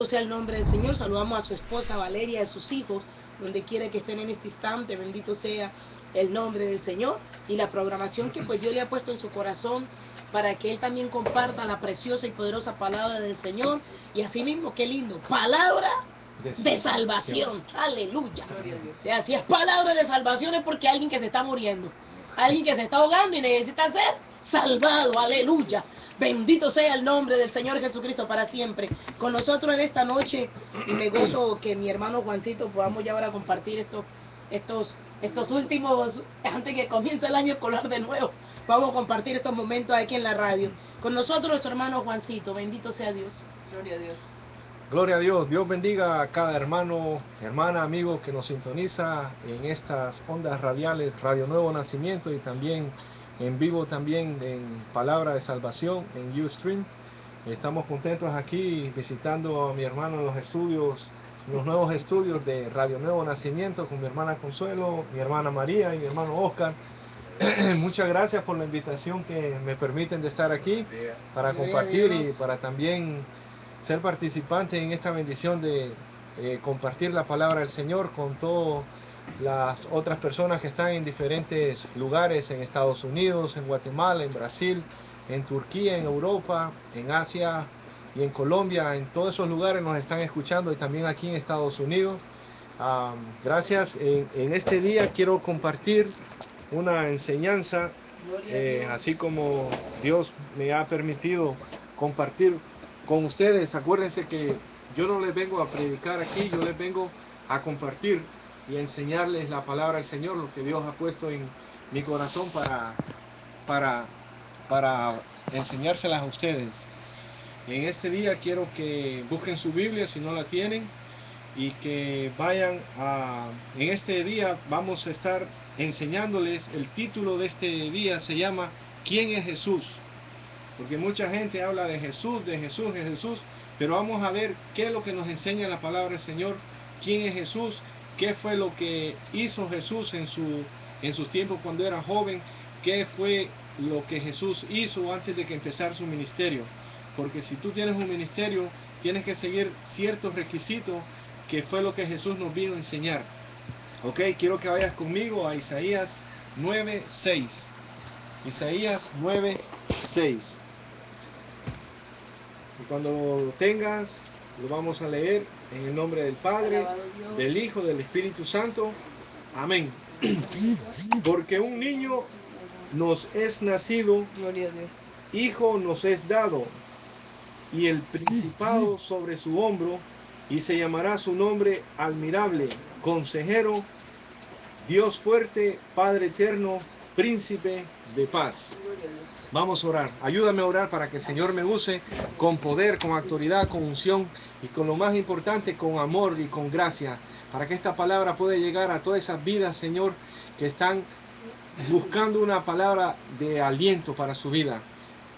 Sea el nombre del Señor. Saludamos a su esposa Valeria, a sus hijos, donde quiera que estén en este instante. Bendito sea el nombre del Señor y la programación que pues Dios le ha puesto en su corazón para que él también comparta la preciosa y poderosa palabra del Señor. Y así mismo, qué lindo, palabra de salvación. Aleluya. O sea, si es palabra de salvación es porque hay alguien que se está muriendo, alguien que se está ahogando y necesita ser salvado. Aleluya. Bendito sea el nombre del Señor Jesucristo para siempre. Con nosotros en esta noche, y me gozo que mi hermano Juancito podamos ya ahora compartir estos últimos, antes que comience el año escolar de nuevo, vamos a compartir estos momentos aquí en la radio. Con nosotros nuestro hermano Juancito, bendito sea Dios. Gloria a Dios. Gloria a Dios. Dios bendiga a cada hermano, hermana, amigo que nos sintoniza en estas ondas radiales, Radio Nuevo Nacimiento, y también en vivo también en Palabra de Salvación en Ustream. Estamos contentos aquí visitando a mi hermano en los estudios, los nuevos estudios de Radio Nuevo Nacimiento, con mi hermana Consuelo, mi hermana María y mi hermano Oscar. Muchas gracias por la invitación que me permiten de estar aquí para compartir y para también ser participante en esta bendición de compartir la palabra del Señor con todas las otras personas que están en diferentes lugares, en Estados Unidos, en Guatemala, en Brasil, en Turquía, en Europa, en Asia y en Colombia. En todos esos lugares nos están escuchando, y también aquí en Estados Unidos. Gracias. En este día quiero compartir una enseñanza, así como Dios me ha permitido compartir con ustedes. Acuérdense que yo no les vengo a predicar aquí, yo les vengo a compartir y enseñarles la palabra del Señor, lo que Dios ha puesto en mi corazón para enseñárselas a ustedes. En este día quiero que busquen su Biblia si no la tienen, y que vayan en este día vamos a estar enseñándoles. El título de este día se llama ¿Quién es Jesús? Porque mucha gente habla de Jesús, de Jesús, de Jesús, pero vamos a ver qué es lo que nos enseña la palabra del Señor. ¿Quién es Jesús? ¿Qué fue lo que hizo Jesús en sus tiempos cuando era joven? ¿Qué fue lo que Jesús hizo antes de que empezara su ministerio? Porque si tú tienes un ministerio, tienes que seguir ciertos requisitos, que fue lo que Jesús nos vino a enseñar. Ok, quiero que vayas conmigo a Isaías 9:6. Isaías 9:6. Y cuando lo tengas, lo vamos a leer en el nombre del Padre, del Hijo, del Espíritu Santo. Amén. Porque un niño nos es nacido, Gloria a Dios. hijo nos es dado, y el principado sobre su hombro, y se llamará su nombre Admirable, Consejero, Dios fuerte, Padre eterno, Príncipe de paz. Vamos a orar. Ayúdame a orar para que el Señor me use con poder, con autoridad, con unción, y con lo más importante, con amor y con gracia, para que esta palabra pueda llegar a todas esas vidas, Señor, que están buscando una palabra de aliento para su vida.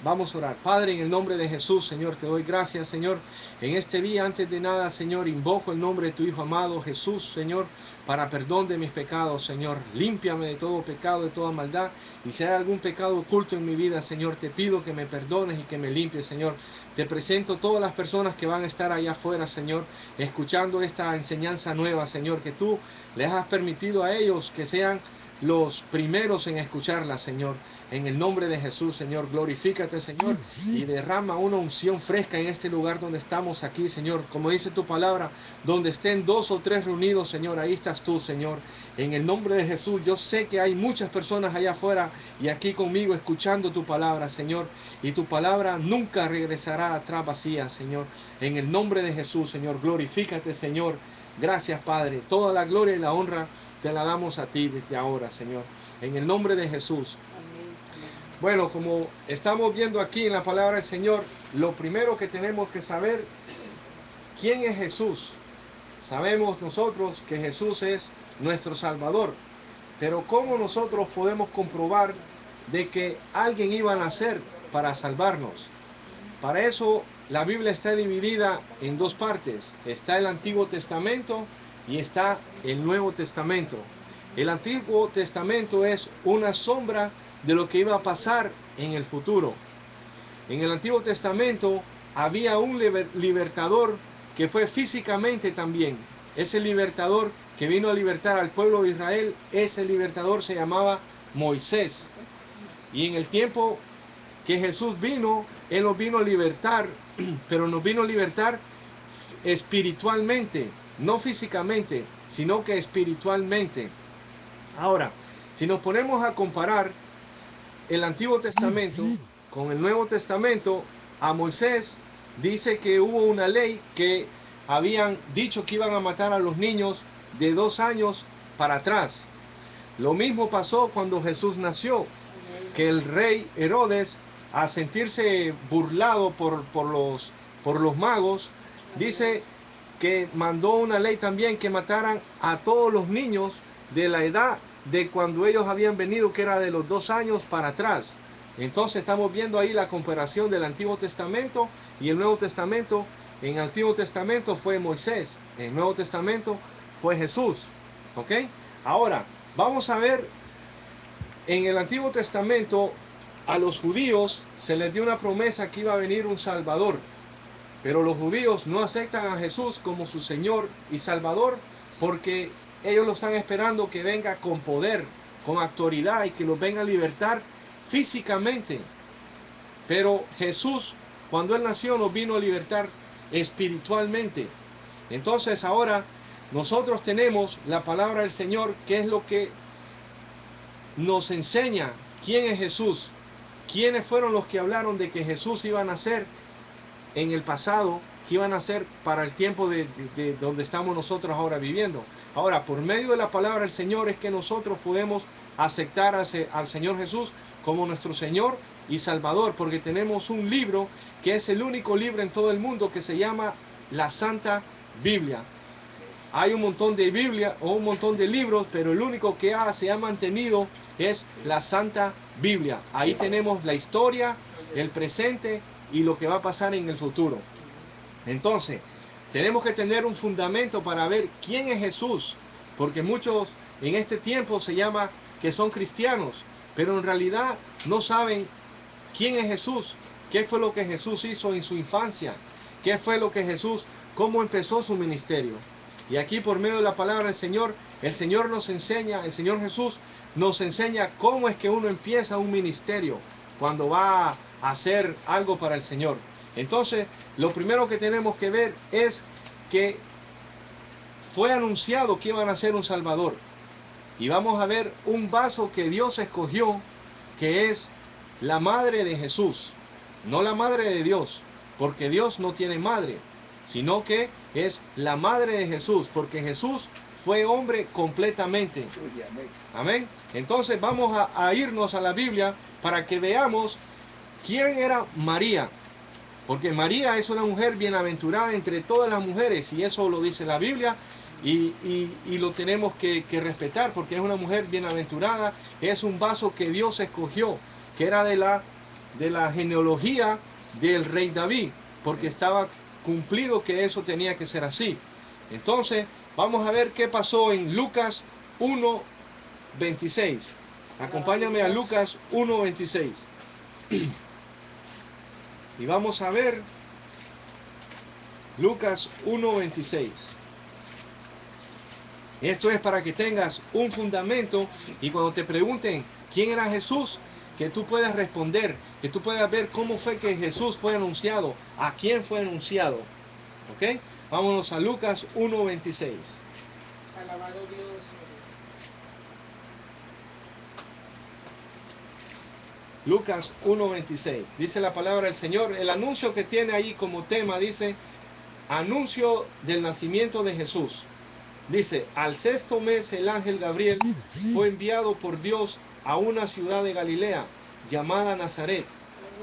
Vamos a orar. Padre, en el nombre de Jesús, Señor, te doy gracias, Señor. En este día, antes de nada, Señor, invoco el nombre de tu Hijo amado, Jesús, Señor, para perdón de mis pecados, Señor. Límpiame de todo pecado, de toda maldad. Y si hay algún pecado oculto en mi vida, Señor, te pido que me perdones y que me limpies, Señor. Te presento todas las personas que van a estar allá afuera, Señor, escuchando esta enseñanza nueva, Señor, que tú les has permitido a ellos que sean los primeros en escucharla, Señor. En el nombre de Jesús, Señor, glorifícate, Señor, y derrama una unción fresca en este lugar donde estamos aquí, Señor. Como dice tu palabra, donde estén 2 o 3 reunidos, Señor, ahí estás tú, Señor. En el nombre de Jesús, yo sé que hay muchas personas allá afuera y aquí conmigo escuchando tu palabra, Señor, y tu palabra nunca regresará atrás vacía, Señor. En el nombre de Jesús, Señor, glorifícate, Señor. Gracias, Padre. Toda la gloria y la honra te la damos a ti desde ahora, Señor. En el nombre de Jesús. Bueno, como estamos viendo aquí en la palabra del Señor, lo primero que tenemos que saber, ¿quién es Jesús? Sabemos nosotros que Jesús es nuestro Salvador, pero ¿cómo nosotros podemos comprobar de que alguien iba a nacer para salvarnos? Para eso la Biblia está dividida en 2 partes. Está el Antiguo Testamento y está el Nuevo Testamento. El Antiguo Testamento es una sombra de lo que iba a pasar en el futuro. En el Antiguo Testamento había un libertador que fue físicamente también. Ese libertador que vino a libertar al pueblo de Israel, ese libertador se llamaba Moisés. Y en el tiempo que Jesús vino, Él nos vino a libertar, pero nos vino a libertar espiritualmente, no físicamente, sino que espiritualmente. Ahora, si nos ponemos a comparar el Antiguo Testamento con el Nuevo Testamento, a Moisés dice que hubo una ley que habían dicho que iban a matar a los niños de 2 años para atrás. Lo mismo pasó cuando Jesús nació, que el rey Herodes, a sentirse burlado por los magos, dice que mandó una ley también que mataran a todos los niños de la edad de cuando ellos habían venido, que era de los 2 años para atrás. Entonces estamos viendo ahí la comparación del Antiguo Testamento y el Nuevo Testamento. En el Antiguo Testamento fue Moisés, en el Nuevo Testamento fue Jesús. ¿Ok? Ahora, vamos a ver, en el Antiguo Testamento a los judíos se les dio una promesa que iba a venir un Salvador. Pero los judíos no aceptan a Jesús como su Señor y Salvador porque ellos lo están esperando que venga con poder, con autoridad y que los venga a libertar físicamente. Pero Jesús, cuando Él nació, nos vino a libertar espiritualmente. Entonces ahora nosotros tenemos la palabra del Señor, que es lo que nos enseña quién es Jesús, quiénes fueron los que hablaron de que Jesús iba a nacer en el pasado, que iban a ser para el tiempo de donde estamos nosotros ahora viviendo. Ahora, por medio de la palabra del Señor es que nosotros podemos aceptar al Señor Jesús como nuestro Señor y Salvador, porque tenemos un libro que es el único libro en todo el mundo que se llama la Santa Biblia. Hay un montón de Biblia o un montón de libros, pero el único que se ha mantenido es la Santa Biblia. Ahí tenemos la historia, el presente y lo que va a pasar en el futuro. Entonces, tenemos que tener un fundamento para ver quién es Jesús, porque muchos en este tiempo se llama que son cristianos, pero en realidad no saben quién es Jesús, qué fue lo que Jesús hizo en su infancia, qué fue lo que Jesús, cómo empezó su ministerio. Y aquí por medio de la palabra del Señor, el Señor nos enseña, el Señor Jesús nos enseña cómo es que uno empieza un ministerio cuando va a hacer algo para el Señor. Entonces, lo primero que tenemos que ver es que fue anunciado que iban a ser un Salvador. Y vamos a ver un vaso que Dios escogió, que es la madre de Jesús, no la madre de Dios, porque Dios no tiene madre, sino que es la madre de Jesús, porque Jesús fue hombre completamente. Amén. Entonces vamos a irnos a la Biblia para que veamos quién era María, porque María es una mujer bienaventurada entre todas las mujeres, y eso lo dice la Biblia, y lo tenemos que respetar, porque es una mujer bienaventurada, es un vaso que Dios escogió, que era de la genealogía del rey David, porque estaba cumplido que eso tenía que ser así. Entonces, vamos a ver qué pasó en Lucas 1:26. Acompáñame a Lucas 1:26. Y vamos a ver Lucas 1:26. Esto es para que tengas un fundamento y cuando te pregunten quién era Jesús, que tú puedas responder, que tú puedas ver cómo fue que Jesús fue anunciado, a quién fue anunciado. ¿Ok? Vámonos a Lucas 1:26. Alabado Dios. Lucas 1:26. Dice la palabra del Señor. El anuncio que tiene ahí como tema dice, anuncio del nacimiento de Jesús. Dice, al 6º mes el ángel Gabriel fue enviado por Dios a una ciudad de Galilea llamada Nazaret,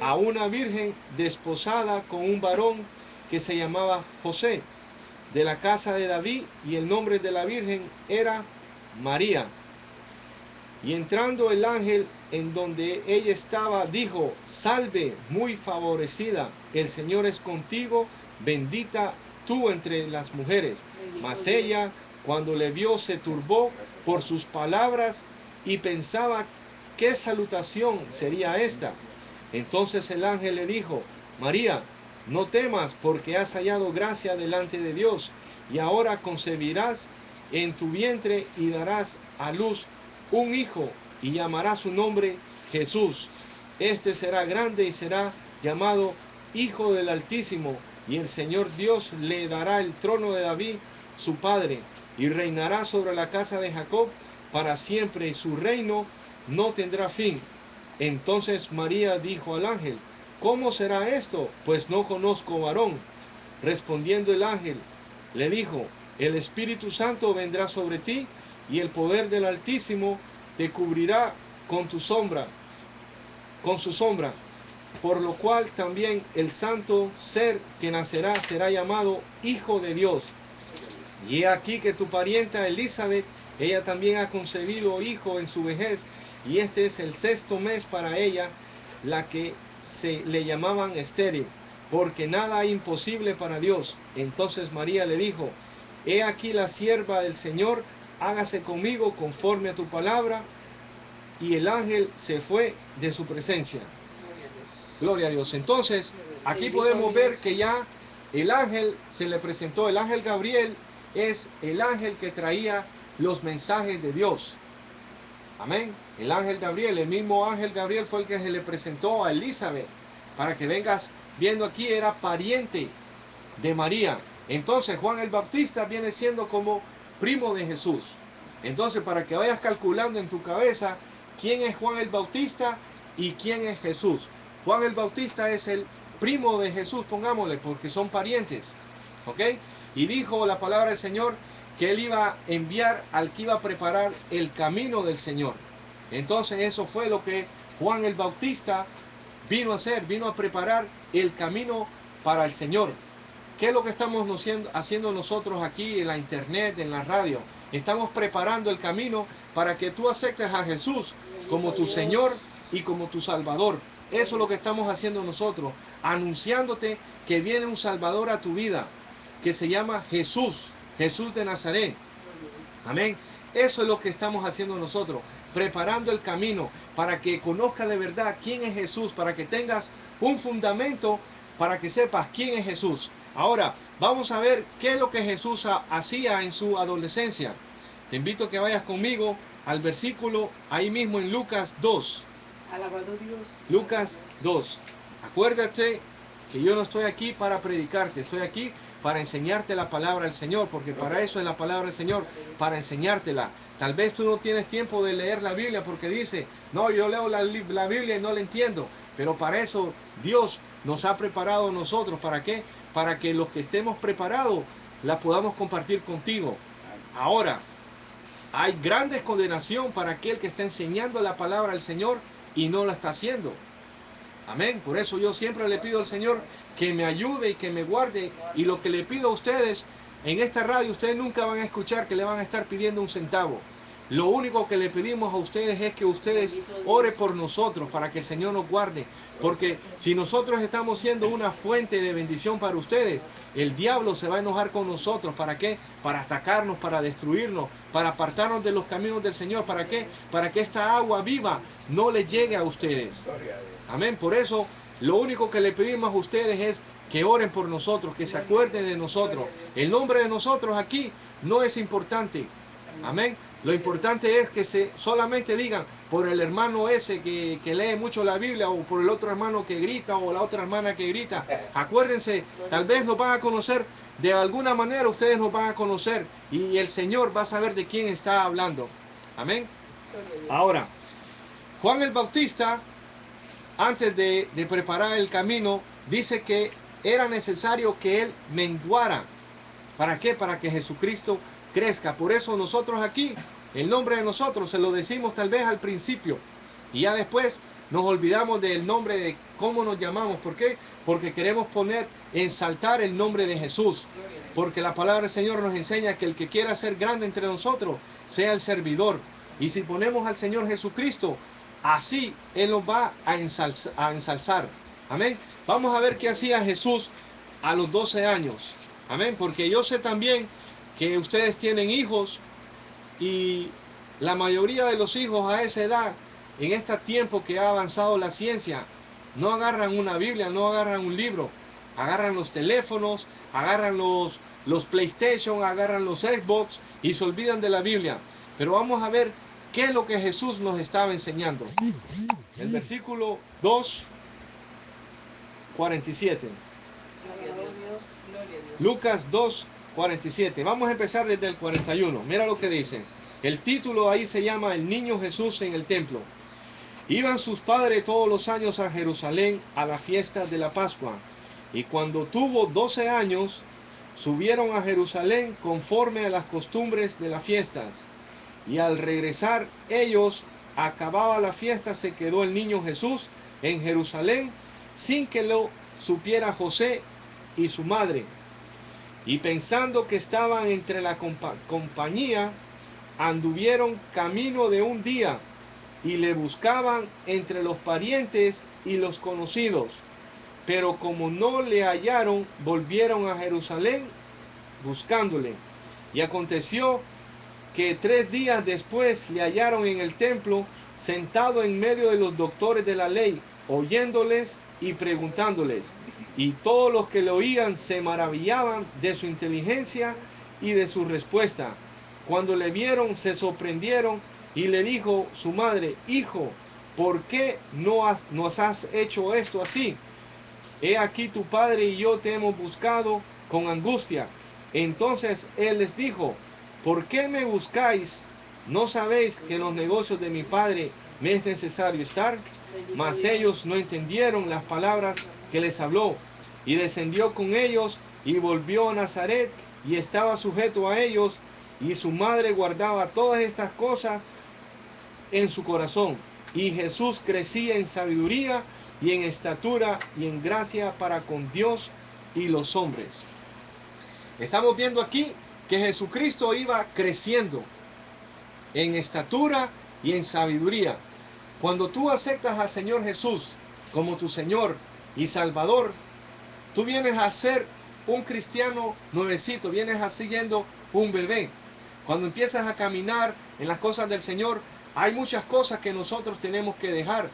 a una virgen desposada con un varón que se llamaba José, de la casa de David, y el nombre de la virgen era María. Y entrando el ángel en donde ella estaba, dijo, salve, muy favorecida, el Señor es contigo, bendita tú entre las mujeres. Mas ella, cuando le vio, se turbó por sus palabras y pensaba qué salutación sería esta. Entonces el ángel le dijo, María, no temas, porque has hallado gracia delante de Dios, y ahora concebirás en tu vientre y darás a luz un hijo, y llamarás su nombre Jesús. Este será grande y será llamado Hijo del Altísimo, y el Señor Dios le dará el trono de David, su padre, y reinará sobre la casa de Jacob para siempre, y su reino no tendrá fin. Entonces María dijo al ángel: ¿cómo será esto? Pues no conozco varón. Respondiendo el ángel, le dijo: el Espíritu Santo vendrá sobre ti, y el poder del Altísimo te cubrirá con su sombra, por lo cual también el santo ser que nacerá será llamado Hijo de Dios. Y he aquí que tu parienta Elizabeth, ella también ha concebido hijo en su vejez, y este es el 6º mes para ella, la que se le llamaban estéril, porque nada hay imposible para Dios. Entonces María le dijo: he aquí la sierva del Señor, hágase conmigo conforme a tu palabra. Y el ángel se fue de su presencia. Gloria a Dios. Entonces, aquí podemos ver que ya el ángel se le presentó. El ángel Gabriel es el ángel que traía los mensajes de Dios. Amén. El ángel Gabriel, el mismo ángel Gabriel fue el que se le presentó a Elizabeth. Para que vengas viendo aquí, era pariente de María. Entonces, Juan el Bautista viene siendo como primo de Jesús. Entonces, para que vayas calculando en tu cabeza quién es Juan el Bautista y quién es Jesús. Juan el Bautista es el primo de Jesús, pongámosle, porque son parientes. ¿Ok? Y dijo la palabra del Señor que él iba a enviar al que iba a preparar el camino del Señor. Entonces eso fue lo que Juan el Bautista vino a hacer, vino a preparar el camino para el Señor. ¿Qué es lo que estamos haciendo nosotros aquí en la internet, en la radio? Estamos preparando el camino para que tú aceptes a Jesús como tu Señor y como tu Salvador. Eso es lo que estamos haciendo nosotros, anunciándote que viene un Salvador a tu vida, que se llama Jesús, Jesús de Nazaret. Amén. Eso es lo que estamos haciendo nosotros, preparando el camino para que conozcas de verdad quién es Jesús, para que tengas un fundamento, para que sepas quién es Jesús. Ahora, vamos a ver qué es lo que Jesús hacía en su adolescencia. Te invito a que vayas conmigo al versículo ahí mismo en Lucas 2. Alabado Dios. Lucas 2. Acuérdate que yo no estoy aquí para predicarte, estoy aquí para enseñarte la palabra del Señor, porque para eso es la palabra del Señor, para enseñártela. Tal vez tú no tienes tiempo de leer la Biblia porque dice: no, yo leo la Biblia y no la entiendo. Pero para eso Dios nos ha preparado a nosotros. ¿Para qué? Para que los que estemos preparados la podamos compartir contigo. Ahora, hay gran condenación para aquel que está enseñando la palabra del Señor y no la está haciendo. Amén. Por eso yo siempre le pido al Señor que me ayude y que me guarde. Y lo que le pido a ustedes, en esta radio ustedes nunca van a escuchar que le van a estar pidiendo un centavo. Lo único que le pedimos a ustedes es que ustedes oren por nosotros para que el Señor nos guarde. Porque si nosotros estamos siendo una fuente de bendición para ustedes, el diablo se va a enojar con nosotros. ¿Para qué? Para atacarnos, para destruirnos, para apartarnos de los caminos del Señor. ¿Para qué? Para que esta agua viva no le llegue a ustedes. Amén. Por eso, lo único que le pedimos a ustedes es que oren por nosotros, que se acuerden de nosotros. El nombre de nosotros aquí no es importante. Amén. Lo importante es que solamente digan por el hermano ese que lee mucho la Biblia, o por el otro hermano que grita, o la otra hermana que grita. Acuérdense, tal vez nos van a conocer, de alguna manera ustedes nos van a conocer, y el Señor va a saber de quién está hablando. Amén. Ahora, Juan el Bautista, antes de preparar el camino, dice que era necesario que él menguara. ¿Para qué? Para que Jesucristo crezca. Por eso nosotros aquí, el nombre de nosotros se lo decimos tal vez al principio, y ya después nos olvidamos del nombre, de cómo nos llamamos. ¿Por qué? Porque queremos ensaltar el nombre de Jesús, porque la palabra del Señor nos enseña que el que quiera ser grande entre nosotros sea el servidor. Y si ponemos al Señor Jesucristo, así Él nos va a ensalzar. Amén. Vamos a ver qué hacía Jesús a los 12 años. Amén. Porque yo sé también que ustedes tienen hijos, y la mayoría de los hijos a esa edad, en este tiempo que ha avanzado la ciencia, no agarran una Biblia, no agarran un libro, agarran los teléfonos, agarran los PlayStation, agarran los Xbox y se olvidan de la Biblia. Pero vamos a ver qué es lo que Jesús nos estaba enseñando. El versículo 2, 47. Lucas 2, 47. Vamos a empezar desde el 41. Mira lo que dice. El título ahí se llama El niño Jesús en el templo. Iban sus padres todos los años a Jerusalén a la fiesta de la Pascua. Y cuando tuvo 12 años, subieron a Jerusalén conforme a las costumbres de las fiestas. Y al regresar ellos, acababa la fiesta, se quedó el niño Jesús en Jerusalén sin que lo supiera José y su madre. Y pensando que estaban entre la compañía, anduvieron camino de un día y le buscaban entre los parientes y los conocidos. Pero como no le hallaron, volvieron a Jerusalén buscándole. Y aconteció que 3 días después le hallaron en el templo, sentado en medio de los doctores de la ley, oyéndoles y preguntándoles. Y todos los que le oían se maravillaban de su inteligencia y de su respuesta. Cuando le vieron, se sorprendieron, y le dijo su madre: Hijo, ¿por qué nos has hecho esto así? He aquí tu padre y yo te hemos buscado con angustia. Entonces él les dijo: ¿por qué me buscáis? ¿No sabéis que en los negocios de mi padre me es necesario estar? Mas ellos no entendieron las palabras que les habló. Y descendió con ellos y volvió a Nazaret, y estaba sujeto a ellos, y su madre guardaba todas estas cosas en su corazón. Y Jesús crecía en sabiduría y en estatura y en gracia para con Dios y los hombres. Estamos viendo aquí que Jesucristo iba creciendo en estatura y en sabiduría. Cuando tú aceptas al Señor Jesús como tu Señor y Salvador, tú vienes a ser un cristiano nuevecito, vienes así siendo un bebé. Cuando empiezas a caminar en las cosas del Señor, hay muchas cosas que nosotros tenemos que dejar.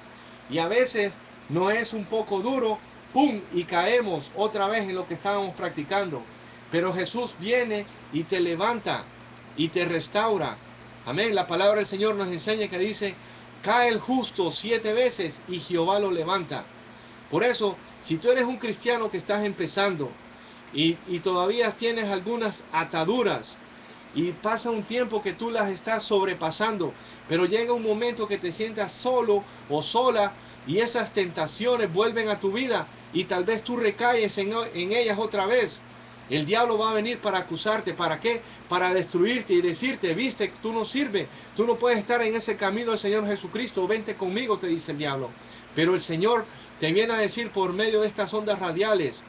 Y a veces no es un poco duro, ¡pum!, y caemos otra vez en lo que estábamos practicando. Pero Jesús viene y te levanta y te restaura. Amén. La palabra del Señor nos enseña que dice: cae el justo 7 veces y Jehová lo levanta. Por eso, si tú eres un cristiano que estás empezando y todavía tienes algunas ataduras, y pasa un tiempo que tú las estás sobrepasando, pero llega un momento que te sientas solo o sola, y esas tentaciones vuelven a tu vida, y tal vez tú recaes en ellas otra vez. El diablo va a venir para acusarte. ¿Para qué? Para destruirte y decirte: viste, tú no sirves, tú no puedes estar en ese camino del Señor Jesucristo, vente conmigo, te dice el diablo. Pero el Señor te viene a decir por medio de estas ondas radiales: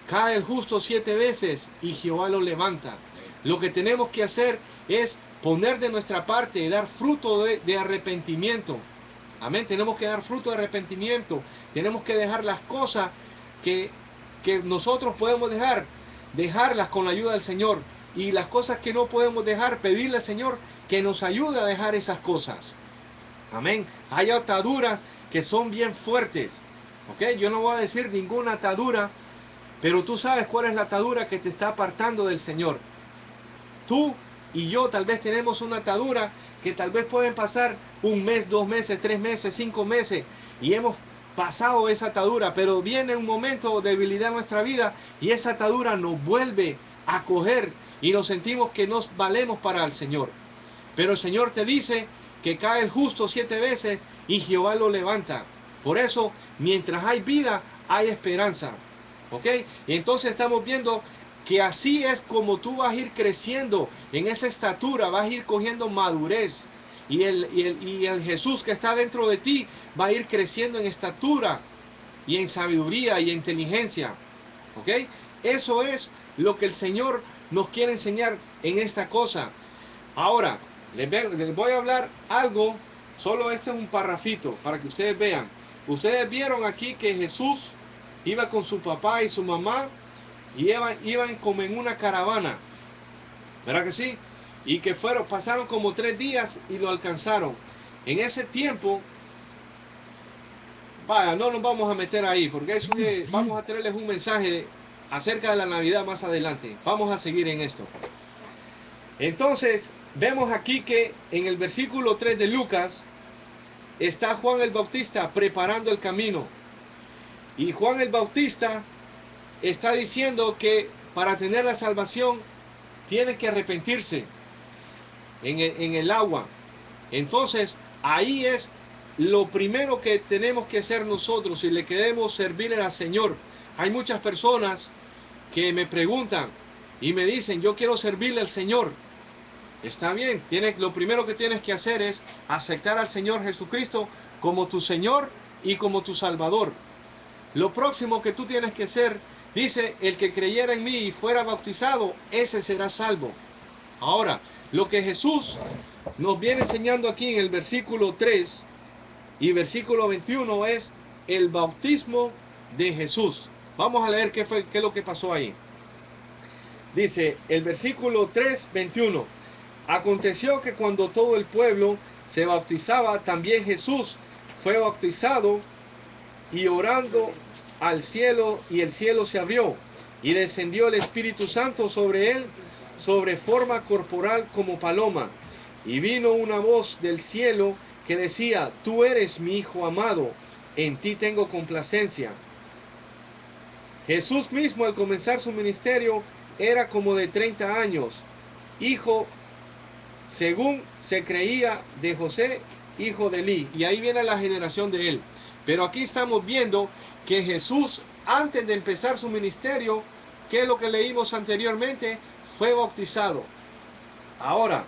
cae el justo 7 veces y Jehová lo levanta. Lo que tenemos que hacer es poner de nuestra parte y dar fruto de arrepentimiento. Amén. Tenemos que dar fruto de arrepentimiento. Tenemos que dejar las cosas que nosotros podemos dejarlas con la ayuda del Señor. Y las cosas que no podemos dejar, pedirle al Señor que nos ayude a dejar esas cosas. Amén. Hay ataduras que son bien fuertes. ¿Ok? Yo no voy a decir ninguna atadura, pero tú sabes cuál es la atadura que te está apartando del Señor. Tú y yo tal vez tenemos una atadura que tal vez pueden pasar 1 mes, 2 meses, 3 meses, 5 meses, y hemos pasado esa atadura, pero viene un momento de debilidad en nuestra vida y esa atadura nos vuelve a coger y nos sentimos que nos valemos para el Señor. Pero el Señor te dice que cae el justo 7 veces y Jehová lo levanta. Por eso, mientras hay vida, hay esperanza. ¿Ok? Y entonces estamos viendo que así es como tú vas a ir creciendo en esa estatura, vas a ir cogiendo madurez. Y el Jesús que está dentro de ti va a ir creciendo en estatura y en sabiduría y en inteligencia. ¿Ok? Eso es lo que el Señor nos quiere enseñar en esta cosa. Ahora, les voy a hablar algo, solo este es un parrafito para que ustedes vean. Ustedes vieron aquí que Jesús iba con su papá y su mamá y iban como en una caravana, ¿verdad que sí? Y que pasaron como 3 días y lo alcanzaron. En ese tiempo, Vaya, no nos vamos a meter ahí, porque eso vamos a traerles un mensaje acerca de la Navidad más adelante. Vamos a seguir en esto. Entonces, vemos aquí que en el versículo 3 de Lucas está Juan el Bautista preparando el camino. Y Juan el Bautista está diciendo que para tener la salvación tiene que arrepentirse en el agua. Entonces, ahí es lo primero que tenemos que hacer nosotros si le queremos servir al Señor. Hay muchas personas que me preguntan y me dicen, yo quiero servirle al Señor. Está bien, lo primero que tienes que hacer es aceptar al Señor Jesucristo como tu Señor y como tu Salvador. Lo próximo que tú tienes que hacer, dice, el que creyera en mí y fuera bautizado, ese será salvo. Ahora, lo que Jesús nos viene enseñando aquí en el versículo 3 y versículo 21 es el bautismo de Jesús. Vamos a leer qué es lo que pasó ahí. Dice el versículo 3, 21. Aconteció que cuando todo el pueblo se bautizaba, también Jesús fue bautizado, y orando al cielo, y el cielo se abrió, y descendió el Espíritu Santo sobre él, sobre forma corporal como paloma. Y vino una voz del cielo que decía, tú eres mi Hijo amado, en ti tengo complacencia. Jesús mismo al comenzar su ministerio era como de 30 años, hijo, según se creía, de José, hijo de Elí. Y ahí viene la generación de él. Pero aquí estamos viendo que Jesús, antes de empezar su ministerio, que es lo que leímos anteriormente, fue bautizado. Ahora,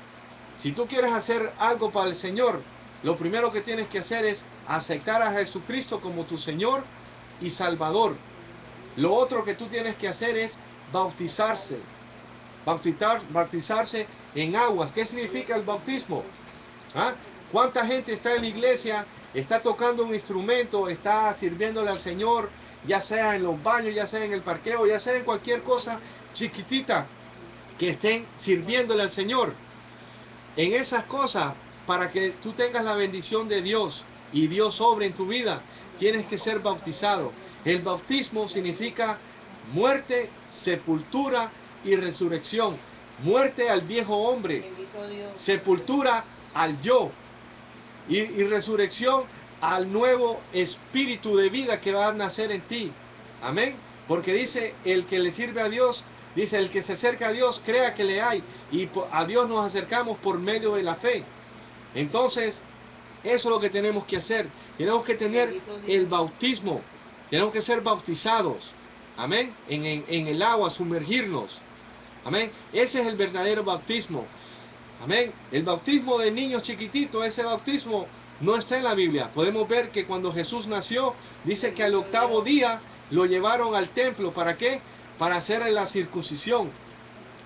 si tú quieres hacer algo para el Señor, lo primero que tienes que hacer es aceptar a Jesucristo como tu Señor y Salvador. Lo otro que tú tienes que hacer es bautizarse. Bautizarse en aguas. ¿Qué significa el bautismo? ¿Ah? ¿Cuánta gente está en la iglesia, está tocando un instrumento, está sirviéndole al Señor, ya sea en los baños, ya sea en el parqueo, ya sea en cualquier cosa chiquitita que estén sirviéndole al Señor? En esas cosas, para que tú tengas la bendición de Dios y Dios obre en tu vida, tienes que ser bautizado. El bautismo significa muerte, sepultura y resurrección. Muerte al viejo hombre, sepultura al yo y resurrección al nuevo espíritu de vida que va a nacer en ti. Amén. Porque dice, el que le sirve a Dios, dice, el que se acerca a Dios, crea que le hay. Y a Dios nos acercamos por medio de la fe. Entonces, eso es lo que tenemos que hacer. Tenemos que tener el bautismo. Tenemos que ser bautizados. Amén. En el agua, sumergirnos. Amén. Ese es el verdadero bautismo. Amén. El bautismo de niños chiquititos, ese bautismo no está en la Biblia. Podemos ver que cuando Jesús nació, dice que al 8º día lo llevaron al templo. ¿Para qué? Para hacer la circuncisión,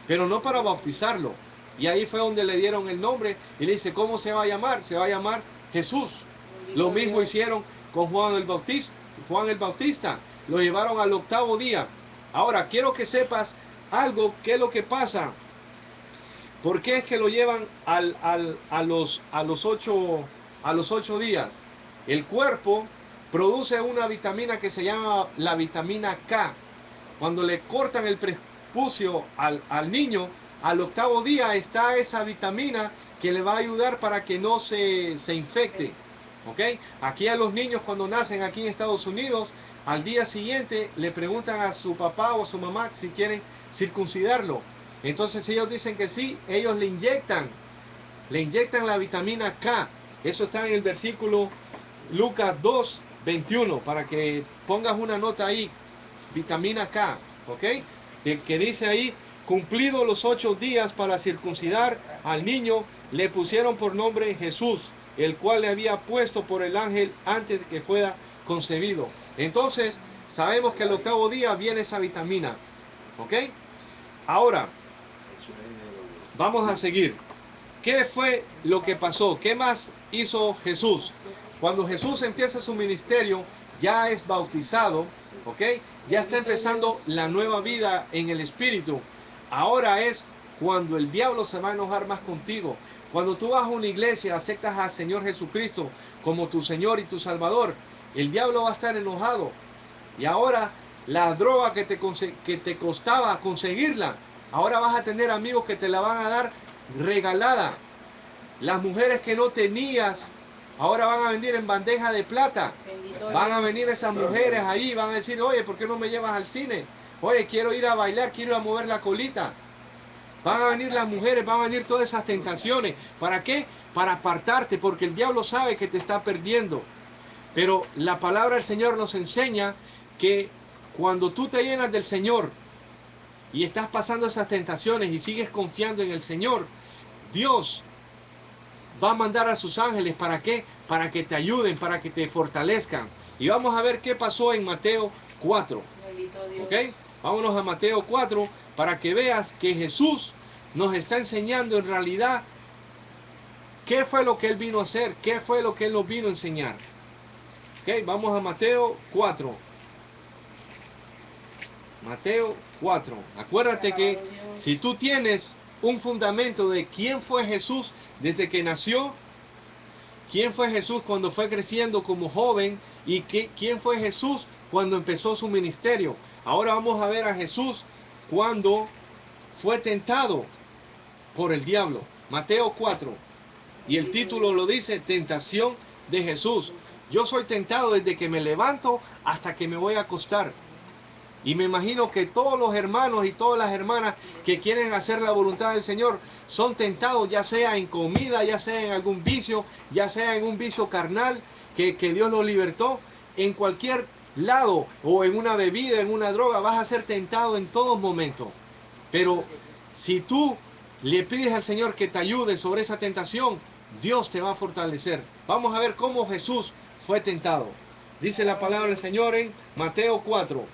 pero no para bautizarlo. Y ahí fue donde le dieron el nombre. Y le dice, ¿cómo se va a llamar? Se va a llamar Jesús. Lo mismo hicieron con Juan el Bautista. Lo llevaron al 8º día. Ahora, quiero que sepas algo, qué es lo que pasa. ¿Por qué es que lo llevan a los 8 días? El cuerpo produce una vitamina que se llama la vitamina K. Cuando le cortan el prepucio al niño, al 8º día está esa vitamina que le va a ayudar para que no se infecte. ¿Ok? Aquí a los niños cuando nacen aquí en Estados Unidos, al día siguiente le preguntan a su papá o a su mamá si quieren circuncidarlo. Entonces ellos dicen que sí, ellos le inyectan la vitamina K. Eso está en el versículo Lucas 2, 21, para que pongas una nota ahí, vitamina K, ¿ok? Que dice ahí, cumplidos los 8 días para circuncidar al niño, le pusieron por nombre Jesús, el cual le había puesto por el ángel antes de que fuera concebido. Entonces, sabemos que el 8º día viene esa vitamina, ¿ok? Ahora, vamos a seguir. ¿Qué fue lo que pasó? ¿Qué más hizo Jesús? Cuando Jesús empieza su ministerio, ya es bautizado, ¿ok? Ya está empezando la nueva vida en el Espíritu. Ahora es cuando el diablo se va a enojar más contigo. Cuando tú vas a una iglesia, aceptas al Señor Jesucristo como tu Señor y tu Salvador, El diablo va a estar enojado. Y ahora la droga que te costaba conseguirla, ahora vas a tener amigos que te la van a dar regalada. Las mujeres que no tenías, ahora van a venir en bandeja de plata. Van a venir esas mujeres ahí, van a decir, oye, ¿por qué no me llevas al cine? Oye, quiero ir a bailar, quiero ir a mover la colita. Van a venir las mujeres, van a venir todas esas tentaciones. ¿Para qué? Para apartarte, porque el diablo sabe que te está perdiendo. Pero la palabra del Señor nos enseña que cuando tú te llenas del Señor y estás pasando esas tentaciones y sigues confiando en el Señor, Dios va a mandar a sus ángeles. ¿Para qué? Para que te ayuden, para que te fortalezcan. Y vamos a ver qué pasó en Mateo 4. ¿Ok? Vámonos a Mateo 4 para que veas que Jesús nos está enseñando en realidad qué fue lo que Él vino a hacer, qué fue lo que Él nos vino a enseñar. ¿Ok? Vamos a Mateo 4. Mateo 4. Acuérdate que si tú tienes un fundamento de quién fue Jesús desde que nació, quién fue Jesús cuando fue creciendo como joven y quién fue Jesús cuando empezó su ministerio. Ahora vamos a ver a Jesús cuando fue tentado por el diablo. Mateo 4. Y el título lo dice, Tentación de Jesús. Yo soy tentado desde que me levanto hasta que me voy a acostar. Y me imagino que todos los hermanos y todas las hermanas que quieren hacer la voluntad del Señor son tentados, ya sea en comida, ya sea en algún vicio, ya sea en un vicio carnal que Dios los libertó. En cualquier lado, o en una bebida, en una droga, vas a ser tentado en todo momento. Pero si tú le pides al Señor que te ayude sobre esa tentación, Dios te va a fortalecer. Vamos a ver cómo Jesús fue tentado. Dice la palabra del Señor en Mateo 4.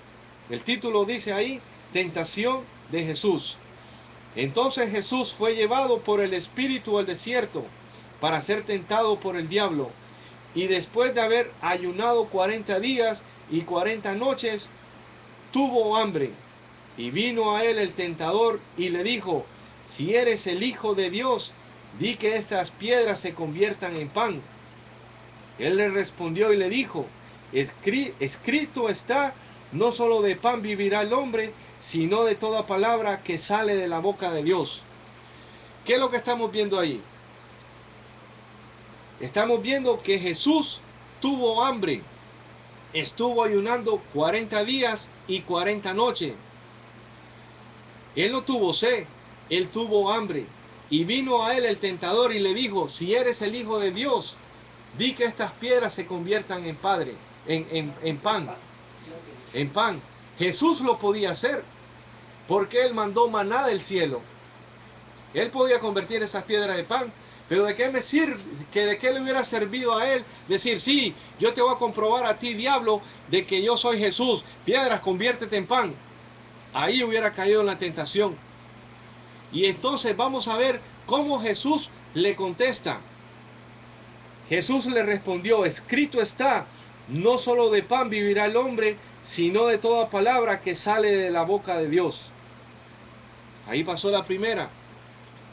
El título dice ahí, Tentación de Jesús. Entonces Jesús fue llevado por el Espíritu al desierto para ser tentado por el diablo. Y después de haber ayunado 40 días y 40 noches, tuvo hambre. Y vino a él el tentador y le dijo, si eres el Hijo de Dios, di que estas piedras se conviertan en pan. Él le respondió y le dijo, escrito está, no solo de pan vivirá el hombre, sino de toda palabra que sale de la boca de Dios. ¿Qué es lo que estamos viendo ahí? Estamos viendo que Jesús tuvo hambre. Estuvo ayunando 40 días y 40 noches. Él no tuvo sed, él tuvo hambre. Y vino a él el tentador y le dijo, si eres el Hijo de Dios, di que estas piedras se conviertan en pan. En pan. Jesús lo podía hacer, porque él mandó maná del cielo. Él podía convertir esas piedras en pan. Pero ¿de qué me sirve? ¿De qué le hubiera servido a él decir, sí, yo te voy a comprobar a ti, diablo, de que yo soy Jesús? Piedras, conviértete en pan. Ahí hubiera caído en la tentación. Y entonces vamos a ver cómo Jesús le contesta. Jesús le respondió, escrito está, no solo de pan vivirá el hombre, sino de toda palabra que sale de la boca de Dios. Ahí pasó la primera.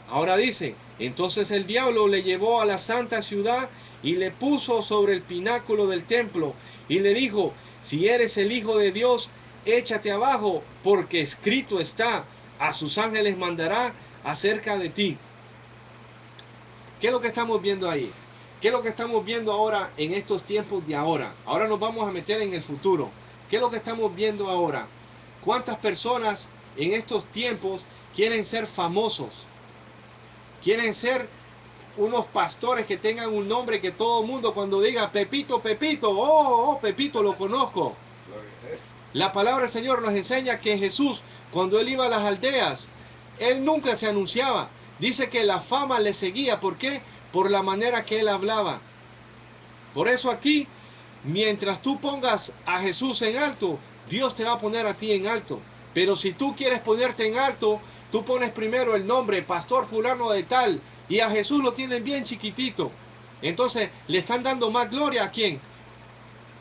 Ahora dice, entonces el diablo le llevó a la santa ciudad y le puso sobre el pináculo del templo y le dijo, si eres el Hijo de Dios, échate abajo, porque escrito está, a sus ángeles mandará acerca de ti. ¿Qué es lo que estamos viendo ahí? ¿Qué es lo que estamos viendo ahora en estos tiempos de ahora? Ahora nos vamos a meter en el futuro. ¿Qué es lo que estamos viendo ahora? ¿Cuántas personas en estos tiempos quieren ser famosos? Quieren ser unos pastores que tengan un nombre que todo el mundo cuando diga Pepito, Pepito, oh, Pepito, lo conozco. La palabra del Señor nos enseña que Jesús, cuando él iba a las aldeas, él nunca se anunciaba. Dice que la fama le seguía. ¿Por qué? Por la manera que él hablaba. Por eso aquí, mientras tú pongas a Jesús en alto, Dios te va a poner a ti en alto. Pero si tú quieres ponerte en alto, tú pones primero el nombre, pastor fulano de tal, y a Jesús lo tienen bien chiquitito. Entonces, ¿le están dando más gloria a quién?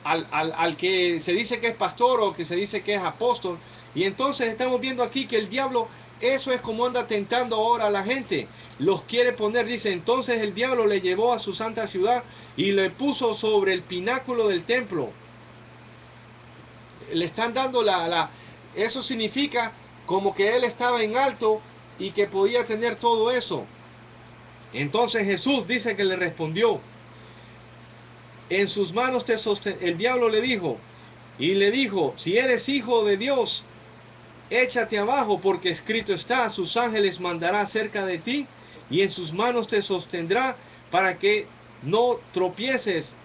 Al que se dice que es pastor o que se dice que es apóstol. Y entonces estamos viendo aquí que el diablo eso es como anda tentando ahora a la gente. Los quiere poner, dice, entonces el diablo le llevó a su santa ciudad y le puso sobre el pináculo del templo. Le están dando eso significa como que él estaba en alto y que podía tener todo eso. Entonces Jesús dice que le respondió, en sus manos te sostendré. El diablo le dijo, si eres hijo de Dios, échate abajo, porque escrito está, sus ángeles mandará cerca de ti, y en sus manos te sostendrá, para que no tropieces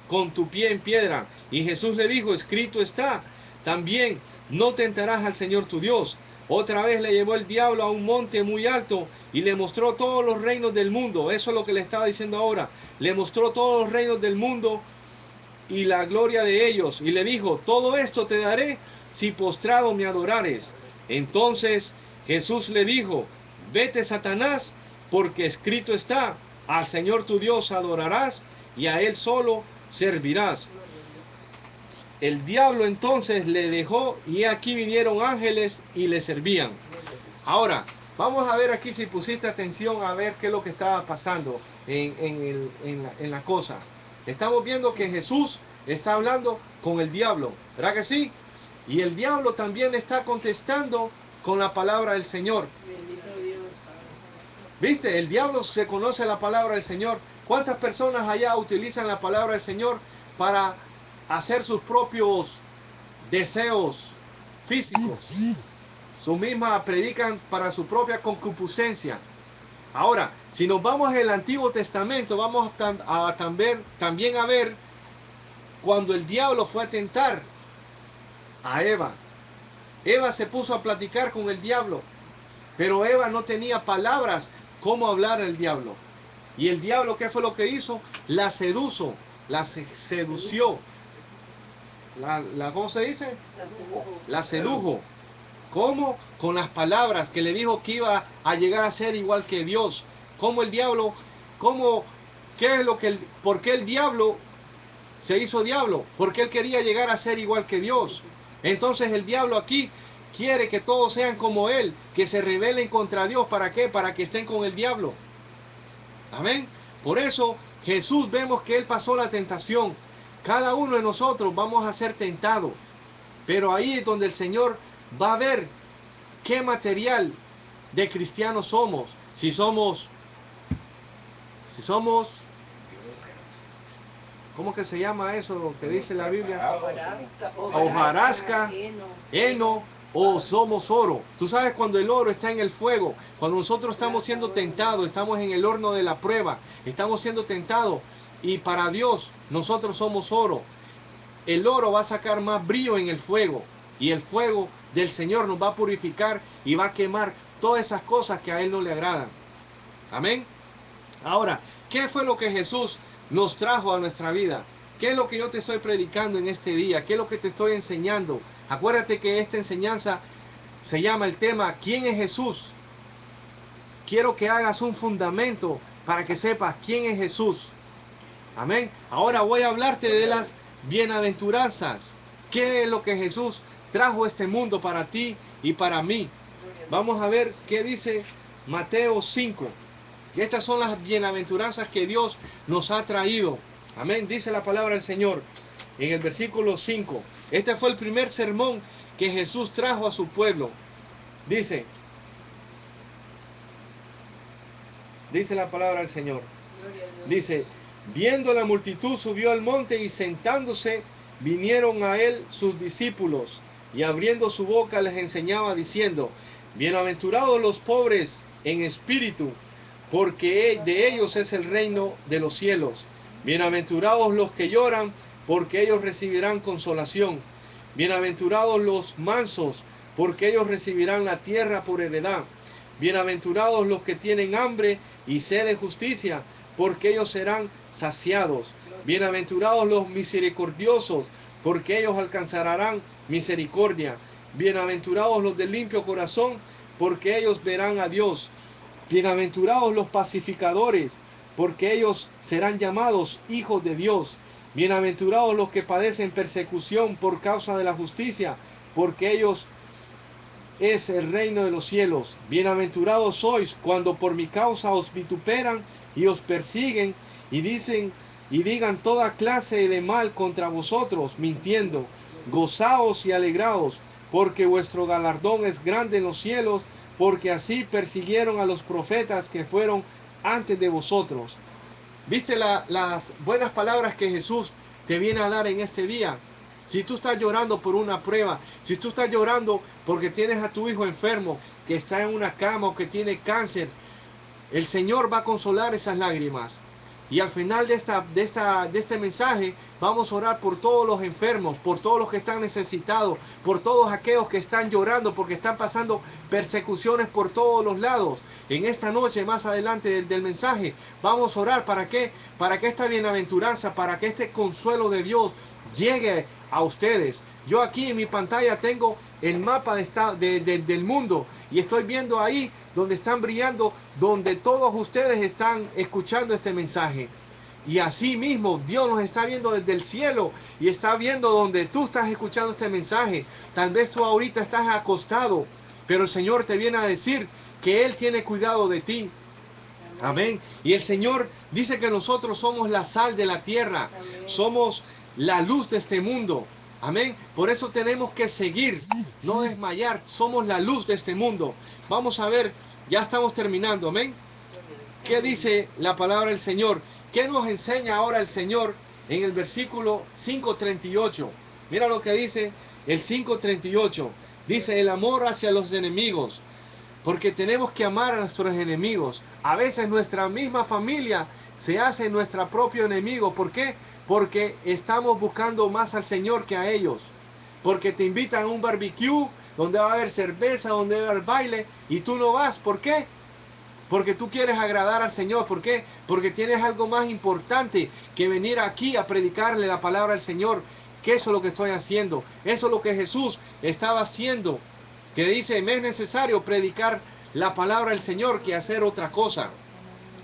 con tu pie en piedra. Y Jesús le dijo, escrito está también, no tentarás al Señor tu Dios. Otra vez le llevó el diablo a un monte muy alto y le mostró todos los reinos del mundo. Eso es lo que le estaba diciendo ahora. Le mostró todos los reinos del mundo y la gloria de ellos. Y le dijo, todo esto te daré si postrado me adorares. Entonces Jesús le dijo, vete, Satanás, porque escrito está, al Señor tu Dios adorarás y a Él solo servirás. El diablo entonces le dejó y aquí vinieron ángeles y le servían. Ahora, vamos a ver aquí si pusiste atención a ver qué es lo que estaba pasando en la cosa. Estamos viendo que Jesús está hablando con el diablo, ¿verdad que sí? Y el diablo también le está contestando con la palabra del Señor. ¿Viste? El diablo se conoce la palabra del Señor. ¿Cuántas personas allá utilizan la palabra del Señor para hacer sus propios deseos físicos? Su misma predican para su propia concupiscencia. Ahora, si nos vamos al Antiguo Testamento, vamos a también a ver cuando el diablo fue a tentar a Eva. Eva se puso a platicar con el diablo, pero Eva no tenía palabras cómo hablar al diablo. Y el diablo, ¿qué fue lo que hizo? La sedujo, sedució. ¿Cómo se dice? La sedujo. ¿Cómo? Con las palabras que le dijo que iba a llegar a ser igual que Dios. ¿Cómo el diablo? ¿Por qué el diablo se hizo diablo? Porque él quería llegar a ser igual que Dios. Entonces el diablo aquí quiere que todos sean como él, que se rebelen contra Dios. ¿Para qué? Para que estén con el diablo. Amén. Por eso Jesús vemos que él pasó la tentación. Cada uno de nosotros vamos a ser tentados. Pero ahí es donde el Señor va a ver qué material de cristianos somos. Si somos, ¿cómo que se llama eso que dice la Biblia? Hojarasca, heno, o somos oro. Tú sabes, cuando el oro está en el fuego, cuando nosotros estamos siendo tentados, estamos en el horno de la prueba, estamos siendo tentados, y para Dios nosotros somos oro. El oro va a sacar más brillo en el fuego, y el fuego del Señor nos va a purificar y va a quemar todas esas cosas que a Él no le agradan. Amén. Ahora, ¿qué fue lo que Jesús nos trajo a nuestra vida? ¿Qué es lo que yo te estoy predicando en este día? ¿Qué es lo que te estoy enseñando? Acuérdate que esta enseñanza se llama el tema ¿quién es Jesús? Quiero que hagas un fundamento para que sepas quién es Jesús. Amén. Ahora voy a hablarte de las bienaventuranzas. ¿Qué es lo que Jesús trajo a este mundo para ti y para mí? Vamos a ver qué dice Mateo 5. Y estas son las bienaventuranzas que Dios nos ha traído. Amén. Dice la palabra del Señor en el versículo 5. Este fue el primer sermón que Jesús trajo a su pueblo. Dice la palabra del Señor. Dice, viendo la multitud subió al monte y sentándose vinieron a él sus discípulos y abriendo su boca les enseñaba diciendo, bienaventurados los pobres en espíritu, porque de ellos es el reino de los cielos. Bienaventurados los que lloran, porque ellos recibirán consolación. Bienaventurados los mansos, porque ellos recibirán la tierra por heredad. Bienaventurados los que tienen hambre y sed de justicia, porque ellos serán saciados. Bienaventurados los misericordiosos, porque ellos alcanzarán misericordia. Bienaventurados los de limpio corazón, porque ellos verán a Dios. Bienaventurados los pacificadores, porque ellos serán llamados hijos de Dios. Bienaventurados los que padecen persecución por causa de la justicia, porque ellos es el reino de los cielos. Bienaventurados sois cuando por mi causa os vituperan y os persiguen y digan toda clase de mal contra vosotros, mintiendo. Gozaos y alegraos, porque vuestro galardón es grande en los cielos, porque así persiguieron a los profetas que fueron antes de vosotros. ¿Viste las buenas palabras que Jesús te viene a dar en este día? Si tú estás llorando por una prueba, si tú estás llorando porque tienes a tu hijo enfermo, que está en una cama o que tiene cáncer, el Señor va a consolar esas lágrimas. Y al final de este mensaje vamos a orar por todos los enfermos, por todos los que están necesitados, por todos aquellos que están llorando porque están pasando persecuciones por todos los lados. En esta noche, más adelante del mensaje, vamos a orar ¿para qué? Para que esta bienaventuranza, para que este consuelo de Dios llegue a ustedes. Yo aquí en mi pantalla tengo el mapa del mundo y estoy viendo ahí donde están brillando, donde todos ustedes están escuchando este mensaje. Y así mismo Dios nos está viendo desde el cielo y está viendo donde tú estás escuchando este mensaje. Tal vez tú ahorita estás acostado, pero el Señor te viene a decir que Él tiene cuidado de ti. Amén. Y el Señor dice que nosotros somos la sal de la tierra. Amén. Somos la luz de este mundo. Amén. Por eso tenemos que seguir, no desmayar. Somos la luz de este mundo. Vamos a ver, ya estamos terminando. Amén. ¿Qué dice la palabra del Señor? ¿Qué nos enseña ahora el Señor en el versículo 5:38? Mira lo que dice el 5:38. Dice el amor hacia los enemigos. Porque tenemos que amar a nuestros enemigos. A veces nuestra misma familia se hace nuestro propio enemigo. ¿Por qué? Porque estamos buscando más al Señor que a ellos. Porque te invitan a un barbecue donde va a haber cerveza, donde va a haber baile y tú no vas. ¿Por qué? Porque tú quieres agradar al Señor. ¿Por qué? Porque tienes algo más importante que venir aquí a predicarle la palabra al Señor. Que eso es lo que estoy haciendo. Eso es lo que Jesús estaba haciendo. Que dice, me es necesario predicar la palabra del Señor que hacer otra cosa.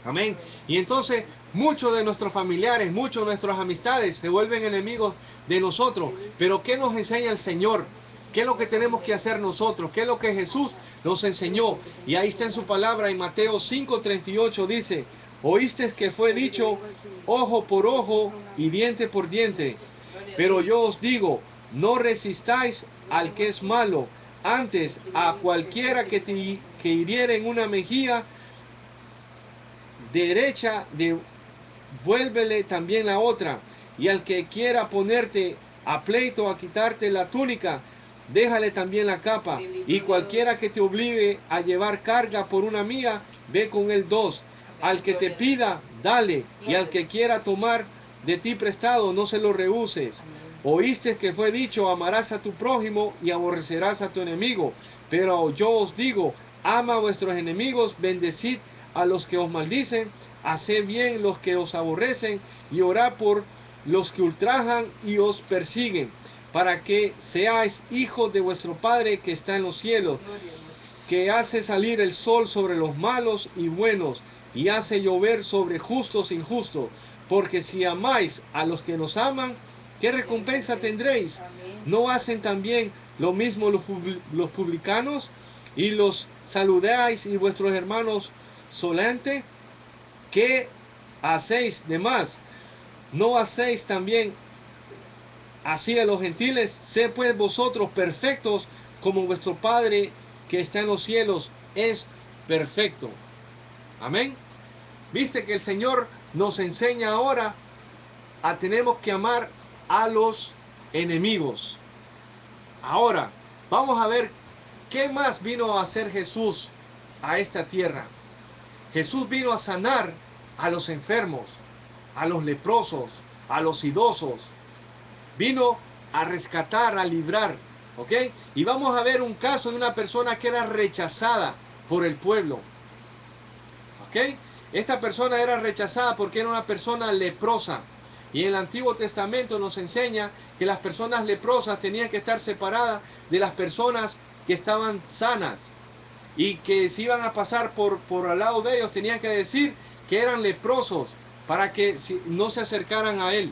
Amén. Y entonces muchos de nuestros familiares, muchos de nuestras amistades se vuelven enemigos de nosotros. Pero ¿qué nos enseña el Señor? ¿Qué es lo que tenemos que hacer nosotros? ¿Qué es lo que Jesús nos enseñó? Y ahí está en su palabra, en Mateo 5:38 dice, oíste que fue dicho, ojo por ojo y diente por diente. Pero yo os digo, no resistáis al que es malo. Antes, a cualquiera que hiriere en una mejilla derecha, devuélvele también la otra. Y al que quiera ponerte a pleito, a quitarte la túnica, déjale también la capa. Y cualquiera que te obligue a llevar carga por una milla, ve con él 2. Al que te pida, dale. Y al que quiera tomar de ti prestado, no se lo rehuses. Oíste que fue dicho, amarás a tu prójimo y aborrecerás a tu enemigo. Pero yo os digo, ama a vuestros enemigos, bendecid a los que os maldicen, haced bien los que os aborrecen y orad por los que ultrajan y os persiguen, para que seáis hijos de vuestro Padre que está en los cielos, que hace salir el sol sobre los malos y buenos, y hace llover sobre justos e injustos. Porque si amáis a los que nos aman, ¿qué recompensa tendréis? ¿No hacen también lo mismo los publicanos? Y los saludáis y vuestros hermanos solamente. ¿Qué hacéis de más? ¿No hacéis también así a los gentiles? Sed pues vosotros perfectos, como vuestro Padre que está en los cielos es perfecto. Amén. Viste que el Señor nos enseña ahora a tenemos que amar a los enemigos. Ahora, vamos a ver qué más vino a hacer Jesús a esta tierra. Jesús vino a sanar a los enfermos, a los leprosos, a los idosos. Vino a rescatar, a librar, ¿ok? Y vamos a ver un caso de una persona que era rechazada por el pueblo, ¿ok? Esta persona era rechazada porque era una persona leprosa. Y en el Antiguo Testamento nos enseña que las personas leprosas tenían que estar separadas de las personas que estaban sanas. Y que si iban a pasar por al lado de ellos, tenían que decir que eran leprosos para que no se acercaran a él.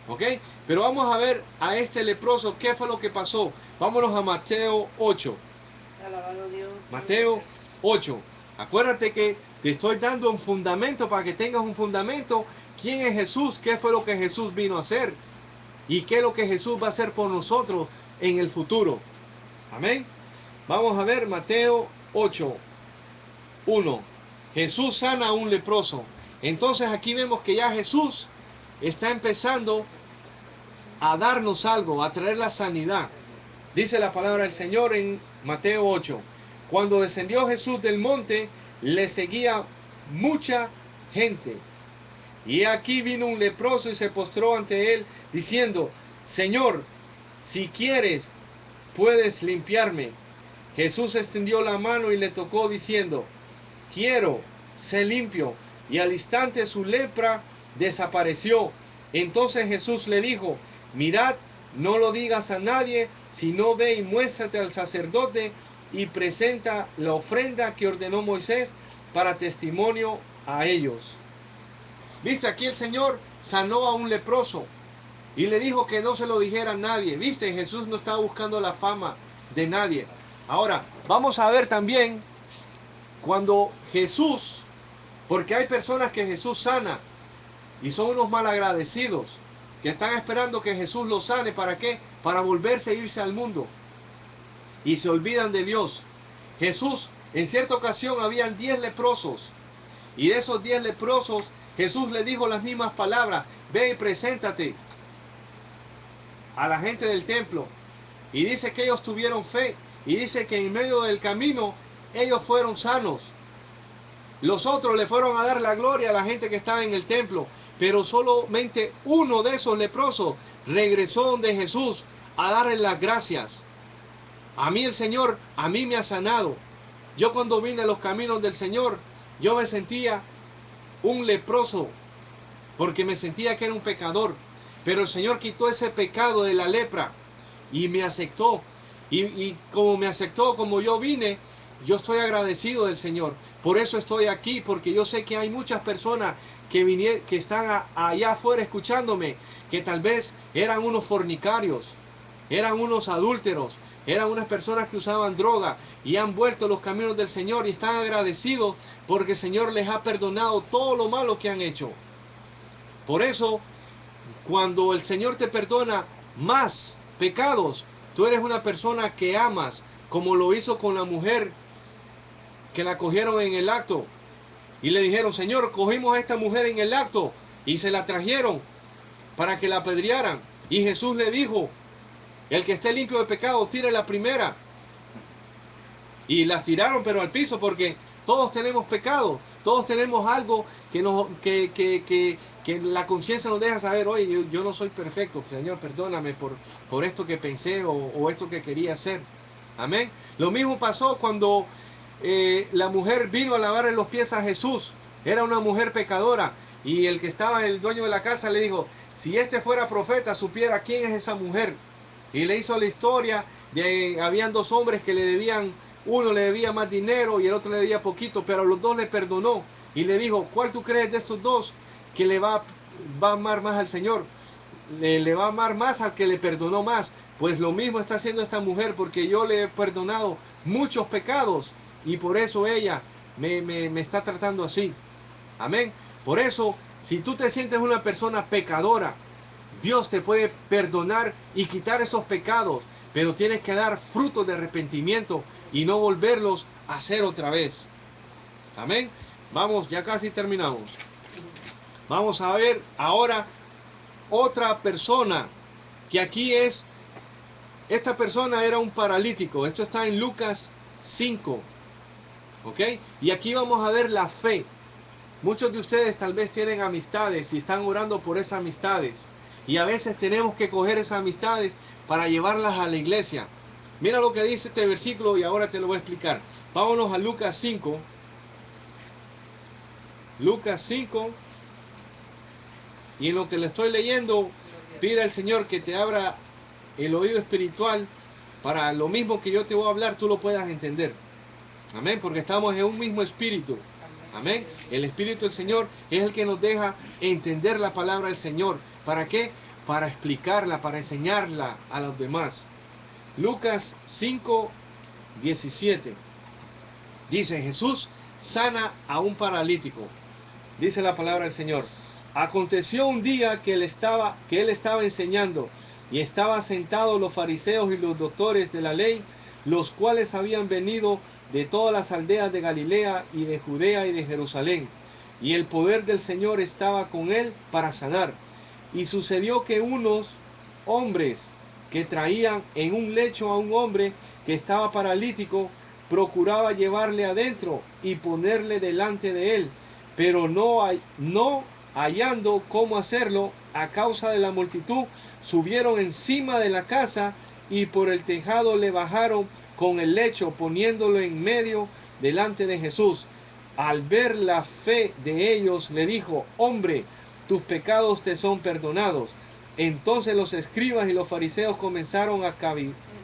¿Ok? Pero vamos a ver a este leproso, ¿qué fue lo que pasó? Vámonos a Mateo 8. Alabado Dios. Mateo 8. Acuérdate que te estoy dando un fundamento para que tengas un fundamento. ¿Quién es Jesús? ¿Qué fue lo que Jesús vino a hacer? ¿Y qué es lo que Jesús va a hacer por nosotros en el futuro? Amén. Vamos a ver Mateo 8. 1. Jesús sana a un leproso. Entonces aquí vemos que ya Jesús está empezando a darnos algo, a traer la sanidad. Dice la palabra del Señor en Mateo 8. Cuando descendió Jesús del monte, le seguía mucha gente. Y aquí vino un leproso y se postró ante él, diciendo: Señor, si quieres, puedes limpiarme. Jesús extendió la mano y le tocó, diciendo: quiero, sé limpio. Y al instante su lepra desapareció. Entonces Jesús le dijo: mirad, no lo digas a nadie, sino ve y muéstrate al sacerdote y presenta la ofrenda que ordenó Moisés para testimonio a ellos. ¿Viste? Aquí el Señor sanó a un leproso y le dijo que no se lo dijera a nadie. ¿Viste? Jesús no estaba buscando la fama de nadie. Ahora, vamos a ver también cuando Jesús, porque hay personas que Jesús sana y son unos malagradecidos, que están esperando que Jesús los sane. ¿Para qué? Para volverse a irse al mundo. Y se olvidan de Dios. Jesús, en cierta ocasión, habían 10 leprosos. Y de esos 10 leprosos, Jesús le dijo las mismas palabras: ve y preséntate a la gente del templo. Y dice que ellos tuvieron fe. Y dice que en medio del camino, ellos fueron sanos. Los otros le fueron a dar la gloria a la gente que estaba en el templo. Pero solamente uno de esos leprosos regresó donde Jesús a darle las gracias. A mí el Señor, a mí me ha sanado. Yo cuando vine a los caminos del Señor, yo me sentía un leproso, porque me sentía que era un pecador. Pero el Señor quitó ese pecado de la lepra y me aceptó. Y como me aceptó, como yo vine, yo estoy agradecido del Señor. Por eso estoy aquí, porque yo sé que hay muchas personas que están allá afuera escuchándome, que tal vez eran unos fornicarios, eran unos adúlteros, eran unas personas que usaban droga y han vuelto a los caminos del Señor y están agradecidos porque el Señor les ha perdonado todo lo malo que han hecho. Por eso, cuando el Señor te perdona más pecados, tú eres una persona que amas, como lo hizo con la mujer que la cogieron en el acto. Y le dijeron: Señor, cogimos a esta mujer en el acto, y se la trajeron para que la apedrearan. Y Jesús le dijo: el que esté limpio de pecado, tire la primera. Y las tiraron, pero al piso, porque todos tenemos pecado, todos tenemos algo que la conciencia nos deja saber: oye, yo no soy perfecto, Señor, perdóname por esto que pensé o esto que quería hacer. Amén. Lo mismo pasó cuando la mujer vino a lavarle los pies a Jesús. Era una mujer pecadora, y el que estaba, el dueño de la casa, le dijo: si este fuera profeta, supiera quién es esa mujer. Y le hizo la historia de habían 2 hombres que le debían, uno le debía más dinero y el otro le debía poquito, pero a los 2 le perdonó. Y le dijo: ¿cuál tú crees de estos 2 que le va a amar más al Señor? Le va a amar más al que le perdonó más. Pues lo mismo está haciendo esta mujer, porque yo le he perdonado muchos pecados y por eso ella me está tratando así. Amén. Por eso, si tú te sientes una persona pecadora, Dios te puede perdonar y quitar esos pecados, pero tienes que dar frutos de arrepentimiento y no volverlos a hacer otra vez. Amén. Vamos, ya casi terminamos. Vamos a ver ahora otra persona, que aquí es, esta persona era un paralítico. Esto está en Lucas 5. ¿Ok? Y aquí vamos a ver la fe. Muchos de ustedes tal vez tienen amistades y están orando por esas amistades. Y a veces tenemos que coger esas amistades para llevarlas a la iglesia. Mira lo que dice este versículo y ahora te lo voy a explicar. Vámonos a Lucas 5. Lucas 5. Y en lo que le estoy leyendo, pide al Señor que te abra el oído espiritual para lo mismo que yo te voy a hablar, tú lo puedas entender. Amén, porque estamos en un mismo espíritu. Amén. El Espíritu del Señor es el que nos deja entender la palabra del Señor. ¿Para qué? Para explicarla, para enseñarla a los demás. Lucas 5, 17. Dice, Jesús sana a un paralítico. Dice la palabra del Señor. Aconteció un día que él estaba enseñando, y estaban sentados los fariseos y los doctores de la ley, los cuales habían venido de todas las aldeas de Galilea y de Judea y de Jerusalén. Y el poder del Señor estaba con él para sanar. Y sucedió que unos hombres que traían en un lecho a un hombre que estaba paralítico, procuraba llevarle adentro y ponerle delante de él, pero no hallando cómo hacerlo a causa de la multitud, subieron encima de la casa y por el tejado le bajaron con el lecho, poniéndolo en medio delante de Jesús. Al ver la fe de ellos, le dijo, hombre, tus pecados te son perdonados. Entonces los escribas y los fariseos comenzaron a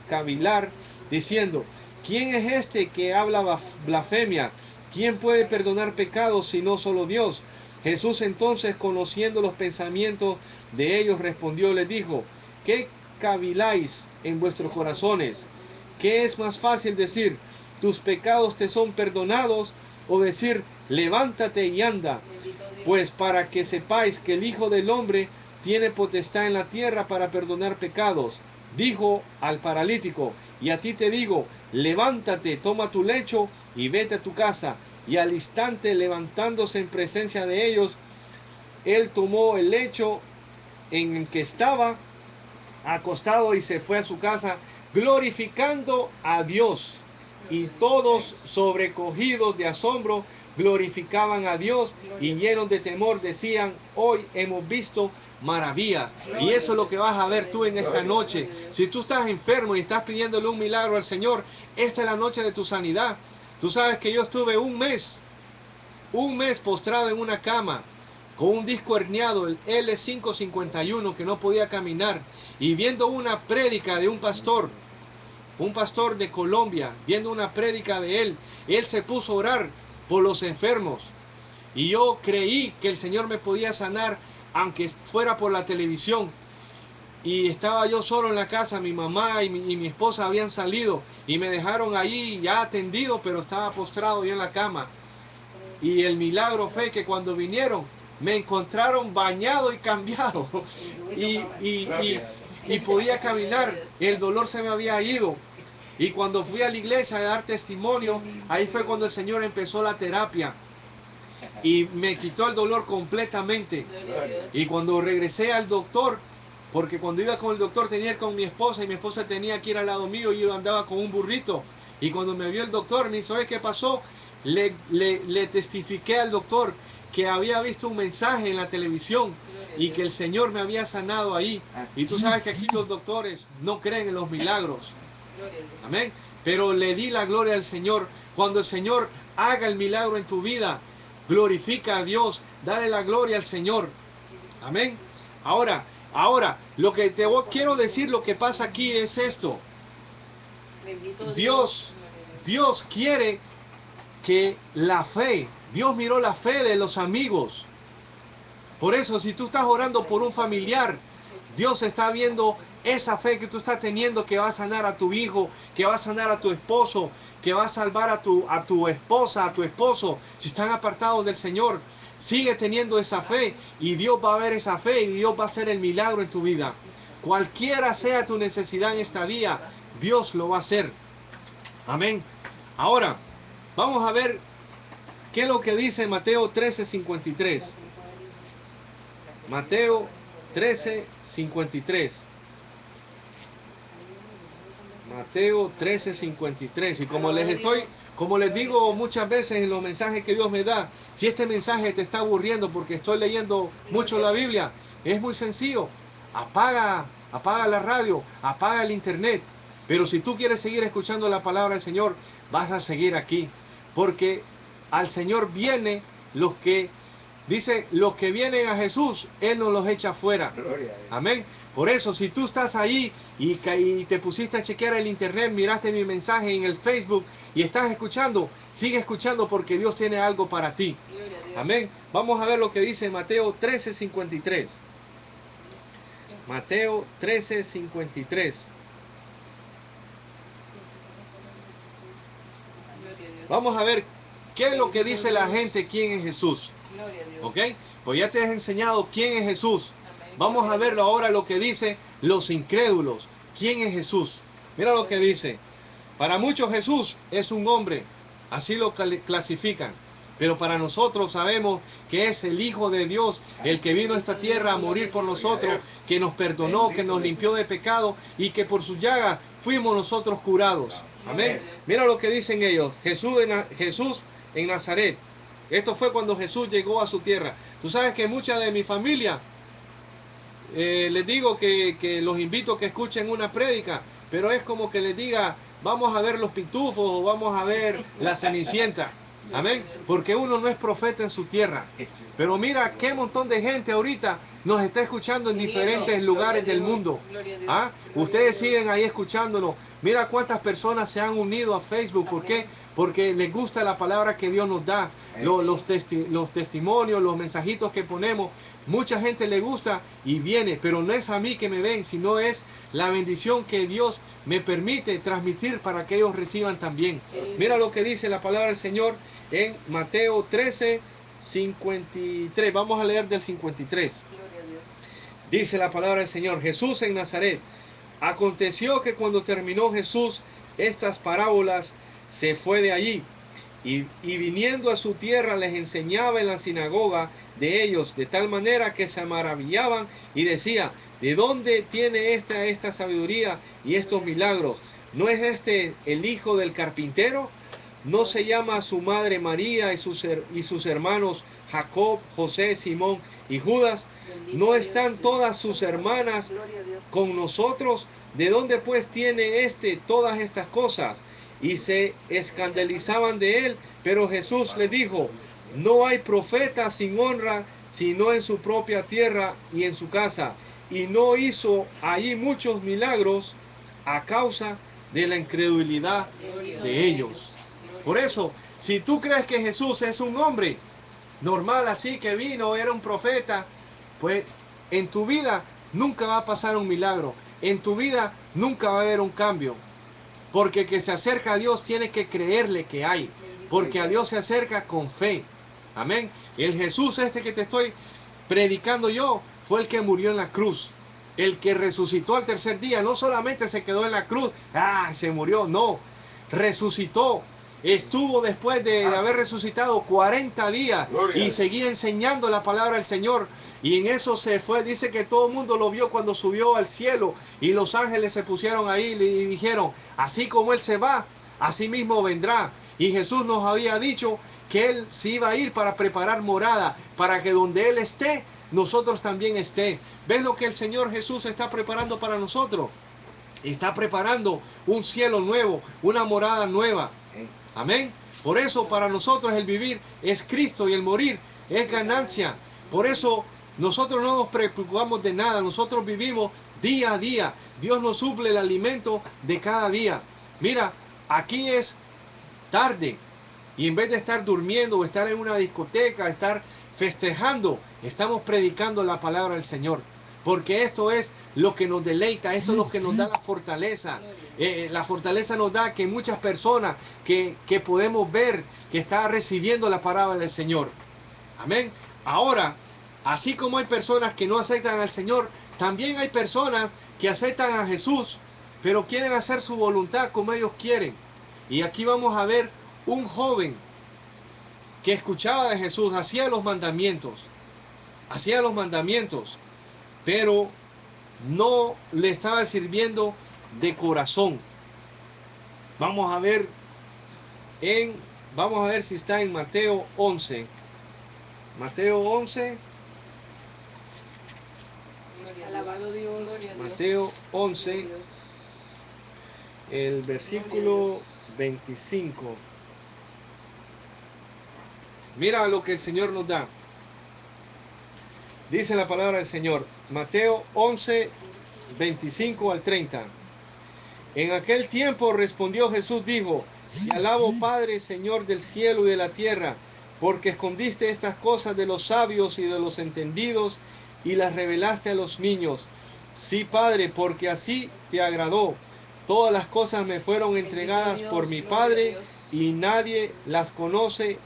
cavilar, diciendo, ¿quién es este que habla blasfemia? ¿Quién puede perdonar pecados si no solo Dios? Jesús entonces, conociendo los pensamientos de ellos, respondió, les dijo, ¿qué caviláis en vuestros corazones? ¿Qué es más fácil decir, tus pecados te son perdonados, o decir, levántate y anda? Pues para que sepáis que el Hijo del Hombre tiene potestad en la tierra para perdonar pecados. Dijo al paralítico, y a ti te digo, levántate, toma tu lecho y vete a tu casa. Y al instante, levantándose en presencia de ellos, él tomó el lecho en el que estaba acostado y se fue a su casa, glorificando a Dios. Y todos, sobrecogidos de asombro, glorificaban a Dios y llenos de temor decían, hoy hemos visto maravillas. Y eso es lo que vas a ver tú en esta noche. Si tú estás enfermo y estás pidiéndole un milagro al Señor, esta es la noche de tu sanidad. Tú sabes que yo estuve un mes postrado en una cama con un disco herniado, el L551, que no podía caminar, y viendo una prédica de un pastor de Colombia, viendo una prédica de él se puso a orar por los enfermos, y yo creí que el Señor me podía sanar, aunque fuera por la televisión. Y estaba yo solo en la casa, mi mamá y mi esposa habían salido, y me dejaron ahí ya atendido, pero estaba postrado yo en la cama. Y el milagro fue que cuando vinieron, me encontraron bañado y cambiado, y podía caminar, el dolor se me había ido. Y cuando fui a la iglesia a dar testimonio, ahí fue cuando el Señor empezó la terapia y me quitó el dolor completamente. Y cuando regresé al doctor, porque cuando iba con el doctor tenía que ir con mi esposa, y mi esposa tenía que ir al lado mío, y yo andaba con un burrito. Y cuando me vio el doctor, me dice, ¿sabes qué pasó? Le testifiqué al doctor que había visto un mensaje en la televisión y que el Señor me había sanado ahí. Y tú sabes que aquí los doctores no creen en los milagros. Amén. Pero le di la gloria al Señor. Cuando el Señor haga el milagro en tu vida, glorifica a Dios, dale la gloria al Señor. Amén. Ahora, lo que te quiero decir, lo que pasa aquí es esto. Dios quiere que la fe, Dios miró la fe de los amigos. Por eso, si tú estás orando por un familiar, Dios está viendo esa fe que tú estás teniendo, que va a sanar a tu hijo, que va a sanar a tu esposo, que va a salvar a tu esposa, a tu esposo. Si están apartados del Señor, sigue teniendo esa fe, y Dios va a ver esa fe, y Dios va a hacer el milagro en tu vida. Cualquiera sea tu necesidad en esta día, Dios lo va a hacer. Amén. Ahora, vamos a ver qué es lo que dice Mateo 13:53. Mateo 13:53. Mateo 13:53. Y como les digo muchas veces en los mensajes que Dios me da, si este mensaje te está aburriendo porque estoy leyendo mucho la Biblia, es muy sencillo. Apaga la radio, apaga el internet. Pero si tú quieres seguir escuchando la palabra del Señor, vas a seguir aquí. Porque al Señor vienen los que vienen a Jesús, Él nos los echa fuera. Amén. Por eso, si tú estás ahí y te pusiste a chequear el internet, miraste mi mensaje en el Facebook y estás escuchando, sigue escuchando, porque Dios tiene algo para ti. Amén. Vamos a ver lo que dice Mateo 13:53. Mateo 13:53. Vamos a ver qué es lo que dice la gente, quién es Jesús. Gloria a Dios. ¿Ok? Pues ya te he enseñado quién es Jesús. Vamos a verlo ahora lo que dice los incrédulos. ¿Quién es Jesús? Mira lo que dice. Para muchos Jesús es un hombre. Así lo clasifican. Pero para nosotros sabemos que es el Hijo de Dios, el que vino a esta tierra a morir por nosotros, que nos perdonó, que nos limpió de pecado y que por su llaga fuimos nosotros curados. Amén. Mira lo que dicen ellos. Jesús en Nazaret. Esto fue cuando Jesús llegó a su tierra. Tú sabes que mucha de mi familia, les digo que los invito a que escuchen una prédica, pero es como que les diga, vamos a ver los pitufos o vamos a ver la Cenicienta. Amén. Porque uno no es profeta en su tierra. Pero mira qué montón de gente ahorita nos está escuchando en diferentes lugares del mundo. ¿Ah? Ustedes siguen ahí escuchándonos. Mira cuántas personas se han unido a Facebook. ¿Por qué? Porque les gusta la palabra que Dios nos da. Los testimonios, los mensajitos que ponemos. Mucha gente le gusta y viene. Pero no es a mí que me ven, sino es la bendición que Dios me permite transmitir para que ellos reciban también. Mira lo que dice la palabra del Señor en Mateo 13, 53. Vamos a leer del 53. Dice la palabra del Señor. Jesús en Nazaret. Aconteció que cuando terminó Jesús estas parábolas, se fue de allí. Y viniendo a su tierra les enseñaba en la sinagoga de ellos, de tal manera que se maravillaban y decía, ¿de dónde tiene esta sabiduría y estos milagros? ¿No es este el hijo del carpintero? ¿No se llama su madre María y sus hermanos Jacob, José, Simón y Judas? ¿No están todas sus hermanas con nosotros? ¿De dónde pues tiene todas estas cosas? Y se escandalizaban de él, pero Jesús les dijo, no hay profeta sin honra, sino en su propia tierra y en su casa. Y no hizo allí muchos milagros a causa de la incredulidad de ellos. Por eso, si tú crees que Jesús es un hombre normal así que vino, era un profeta, pues en tu vida nunca va a pasar un milagro. En tu vida nunca va a haber un cambio. Porque el que se acerca a Dios tiene que creerle que hay. Porque a Dios se acerca con fe. Amén. El Jesús que te estoy predicando yo fue el que murió en la cruz. El que resucitó al tercer día. No solamente se quedó en la cruz. Se murió. No. Resucitó. Estuvo después de haber resucitado 40 días. Y seguía enseñando la palabra del Señor. Y en eso se fue. Dice que todo el mundo lo vio cuando subió al cielo. Y los ángeles se pusieron ahí y dijeron, así como Él se va, así mismo vendrá. Y Jesús nos había dicho que Él se iba a ir para preparar morada, para que donde Él esté, nosotros también esté. ¿Ves lo que el Señor Jesús está preparando para nosotros? Está preparando un cielo nuevo, una morada nueva. Amén. Por eso para nosotros el vivir es Cristo y el morir es ganancia. Por eso nosotros no nos preocupamos de nada. Nosotros vivimos día a día. Dios nos suple el alimento de cada día. Mira, aquí es tarde. Y en vez de estar durmiendo o estar en una discoteca, estar festejando, estamos predicando la palabra del Señor. Porque esto es lo que nos deleita, esto es lo que nos da la fortaleza. La fortaleza nos da que muchas personas que podemos ver que están recibiendo la palabra del Señor. Amén. Ahora, así como hay personas que no aceptan al Señor, también hay personas que aceptan a Jesús, pero quieren hacer su voluntad como ellos quieren. Y aquí vamos a ver un joven que escuchaba de Jesús, hacía los mandamientos, pero no le estaba sirviendo de corazón. Vamos a ver si está en Mateo 11. Mateo 11. Alabado Dios. Mateo 11, el versículo 25. Mira lo que el Señor nos da. Dice la palabra del Señor, Mateo 11, 25 al 30. En aquel tiempo respondió Jesús, dijo, te alabo Padre, Señor del cielo y de la tierra, porque escondiste estas cosas de los sabios y de los entendidos y las revelaste a los niños. Sí, Padre, porque así te agradó. Todas las cosas me fueron entregadas por mi Padre, y nadie las conoce,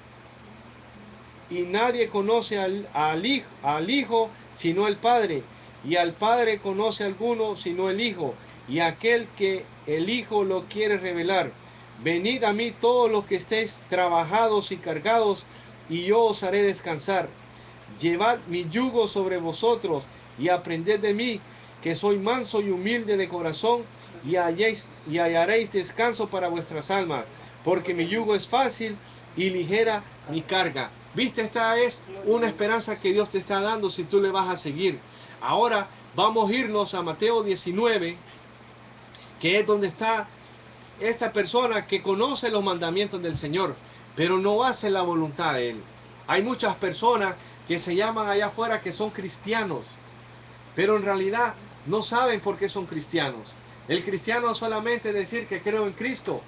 y nadie conoce al Hijo sino el Padre, y al Padre conoce alguno sino el Hijo, y aquel que el Hijo lo quiere revelar. Venid a mí todos los que estéis trabajados y cargados, y yo os haré descansar. Llevad mi yugo sobre vosotros, y aprended de mí, que soy manso y humilde de corazón, y hallaréis descanso para vuestras almas, porque mi yugo es fácil y ligera mi carga. Viste, esta es una esperanza que Dios te está dando si tú le vas a seguir. Ahora vamos a irnos a Mateo 19, que es donde está esta persona que conoce los mandamientos del Señor, pero no hace la voluntad de Él. Hay muchas personas que se llaman allá afuera que son cristianos, pero en realidad no saben por qué son cristianos. El cristiano solamente es decir que creo en Cristo.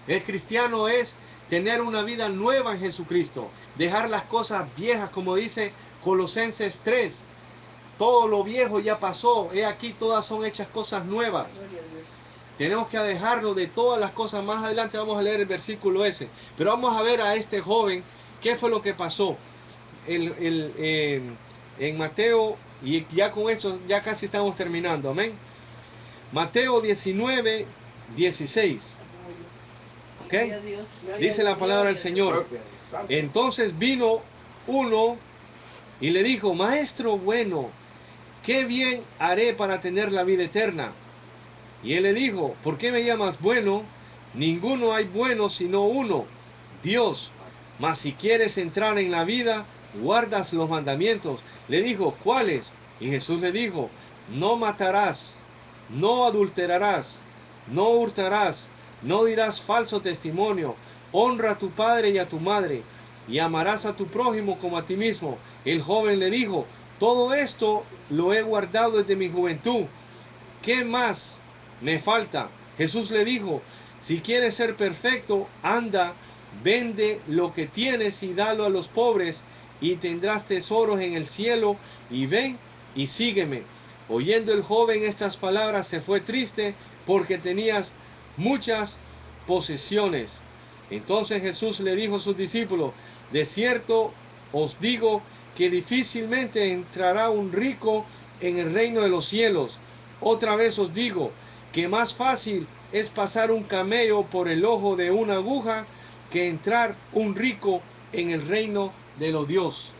El cristiano es tener una vida nueva en Jesucristo, dejar las cosas viejas, como dice Colosenses 3. Todo lo viejo ya pasó, he aquí todas son hechas cosas nuevas. Tenemos que dejarlo de todas las cosas. Más adelante vamos a leer el versículo ese. Pero vamos a ver a este joven, qué fue lo que pasó en Mateo, y ya con esto ya casi estamos terminando, amén. Mateo 19, 16. ¿Ok? Dice la palabra del Señor. Entonces vino uno y le dijo: Maestro bueno, ¿qué bien haré para tener la vida eterna? Y él le dijo: ¿por qué me llamas bueno? Ninguno hay bueno sino uno, Dios. Mas si quieres entrar en la vida, guardas los mandamientos. Le dijo: ¿cuáles? Y Jesús le dijo: no matarás, no adulterarás, no hurtarás, no dirás falso testimonio, honra a tu padre y a tu madre, y amarás a tu prójimo como a ti mismo. El joven le dijo: todo esto lo he guardado desde mi juventud. ¿Qué más me falta? Jesús le dijo: si quieres ser perfecto, anda, vende lo que tienes y dalo a los pobres, y tendrás tesoros en el cielo, y ven y sígueme. Oyendo el joven estas palabras, se fue triste, porque tenía muchas posesiones. Entonces Jesús le dijo a sus discípulos: de cierto os digo que difícilmente entrará un rico en el reino de los cielos. Otra vez os digo que más fácil es pasar un camello por el ojo de una aguja que entrar un rico en el reino de los Dios.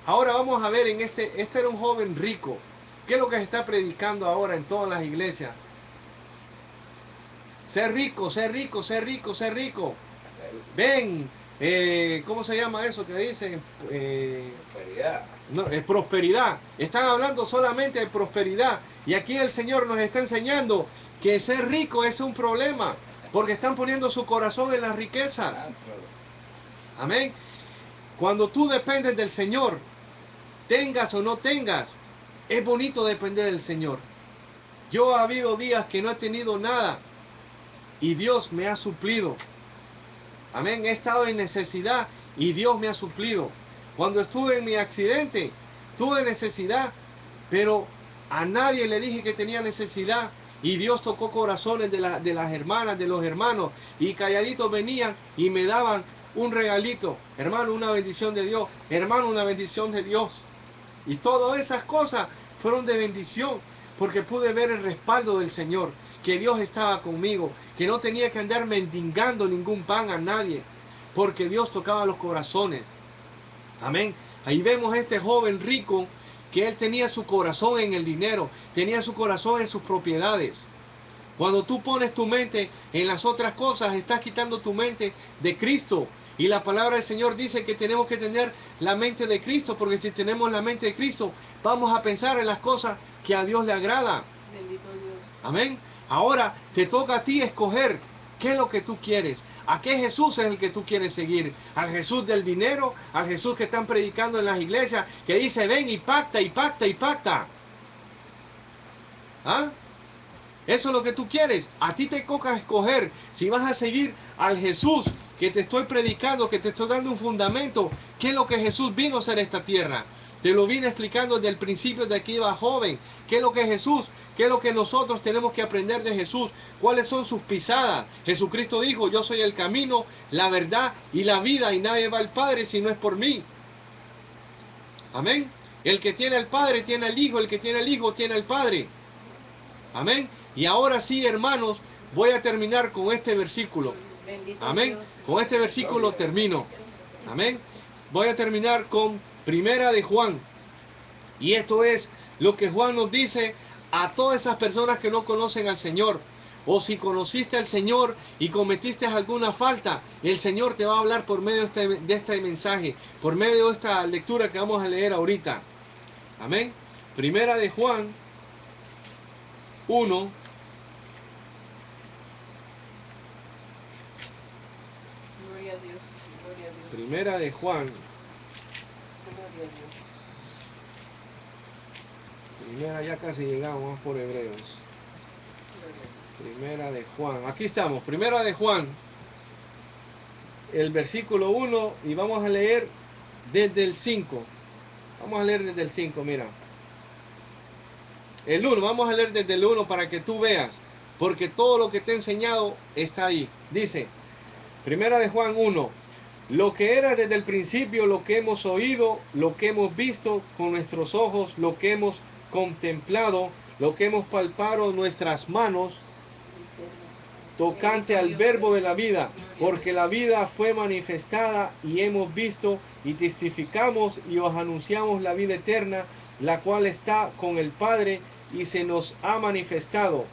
Ahora vamos a ver en este era un joven rico. ¿Qué es lo que se está predicando ahora en todas las iglesias? Ser rico, ser rico, ser rico, ser rico. Ven, ¿cómo se llama eso que dicen? Prosperidad. No, es prosperidad. Están hablando solamente de prosperidad. Y aquí el Señor nos está enseñando que ser rico es un problema, porque están poniendo su corazón en las riquezas. Amén. Cuando tú dependes del Señor, tengas o no tengas, es bonito depender del Señor. Yo ha habido días que no he tenido nada y Dios me ha suplido. Amén. He estado en necesidad y Dios me ha suplido. Cuando estuve en mi accidente, tuve necesidad, pero a nadie le dije que tenía necesidad. Y Dios tocó corazones de las hermanas, de los hermanos, y calladitos venían y me daban un regalito. Hermano, una bendición de Dios. Hermano, una bendición de Dios. Y todas esas cosas fueron de bendición, porque pude ver el respaldo del Señor, que Dios estaba conmigo, que no tenía que andar mendigando ningún pan a nadie, porque Dios tocaba los corazones. Amén. Ahí vemos a este joven rico, que él tenía su corazón en el dinero, tenía su corazón en sus propiedades. Cuando tú pones tu mente en las otras cosas, estás quitando tu mente de Cristo. Y la palabra del Señor dice que tenemos que tener la mente de Cristo, porque si tenemos la mente de Cristo, vamos a pensar en las cosas que a Dios le agrada. Bendito Dios. Amén. Ahora te toca a ti escoger qué es lo que tú quieres. ¿A qué Jesús es el que tú quieres seguir? ¿Al Jesús del dinero? ¿Al Jesús que están predicando en las iglesias, que dice ven y pacta y pacta y pacta? ¿Ah? Eso es lo que tú quieres. A ti te toca escoger si vas a seguir al Jesús que te estoy predicando, que te estoy dando un fundamento. ¿Qué es lo que Jesús vino a hacer en esta tierra? Te lo vine explicando desde el principio de que iba joven. ¿Qué es lo que Jesús ¿Qué es lo que nosotros tenemos que aprender de Jesús? ¿Cuáles son sus pisadas? Jesucristo dijo, yo soy el camino, la verdad y la vida, y nadie va al Padre si no es por mí. Amén. El que tiene al Padre tiene al Hijo, el que tiene al Hijo tiene al Padre. Amén. Y ahora sí, hermanos, voy a terminar con este versículo. Amén. Con este versículo termino. Amén. Voy a terminar con Primera de Juan. Y esto es lo que Juan nos dice a todas esas personas que no conocen al Señor. O si conociste al Señor y cometiste alguna falta, el Señor te va a hablar por medio de este mensaje, por medio de esta lectura que vamos a leer ahorita. Amén. Primera de Juan 1. Gloria a Dios, gloria a Dios. Primera de Juan. Gloria a Dios. Primera, ya casi llegamos, vamos por Hebreos. Primera de Juan. Aquí estamos, Primera de Juan. El versículo 1 y vamos a leer desde el 5. Vamos a leer desde el 5, mira. El 1, vamos a leer desde el 1 para que tú veas, porque todo lo que te he enseñado está ahí. Dice, Primera de Juan 1, lo que era desde el principio, lo que hemos oído, lo que hemos visto con nuestros ojos, lo que hemos contemplado, lo que hemos palpado nuestras manos, tocante al verbo de la vida, porque la vida fue manifestada y hemos visto y testificamos y os anunciamos la vida eterna, la cual está con el Padre y se nos ha manifestado.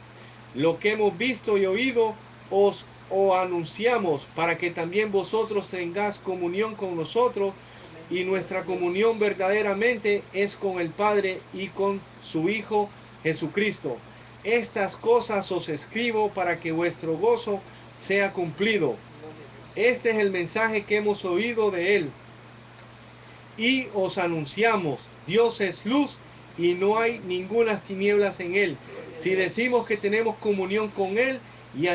Lo que hemos visto y oído os anunciamos, para que también vosotros tengáis comunión con nosotros, y nuestra comunión verdaderamente es con el Padre y con su Hijo Jesucristo. Estas cosas os escribo para que vuestro gozo sea cumplido. Este es el mensaje que hemos oído de Él y os anunciamos. Dios es luz y no hay ninguna tinieblas en Él. Si decimos que tenemos comunión con Él y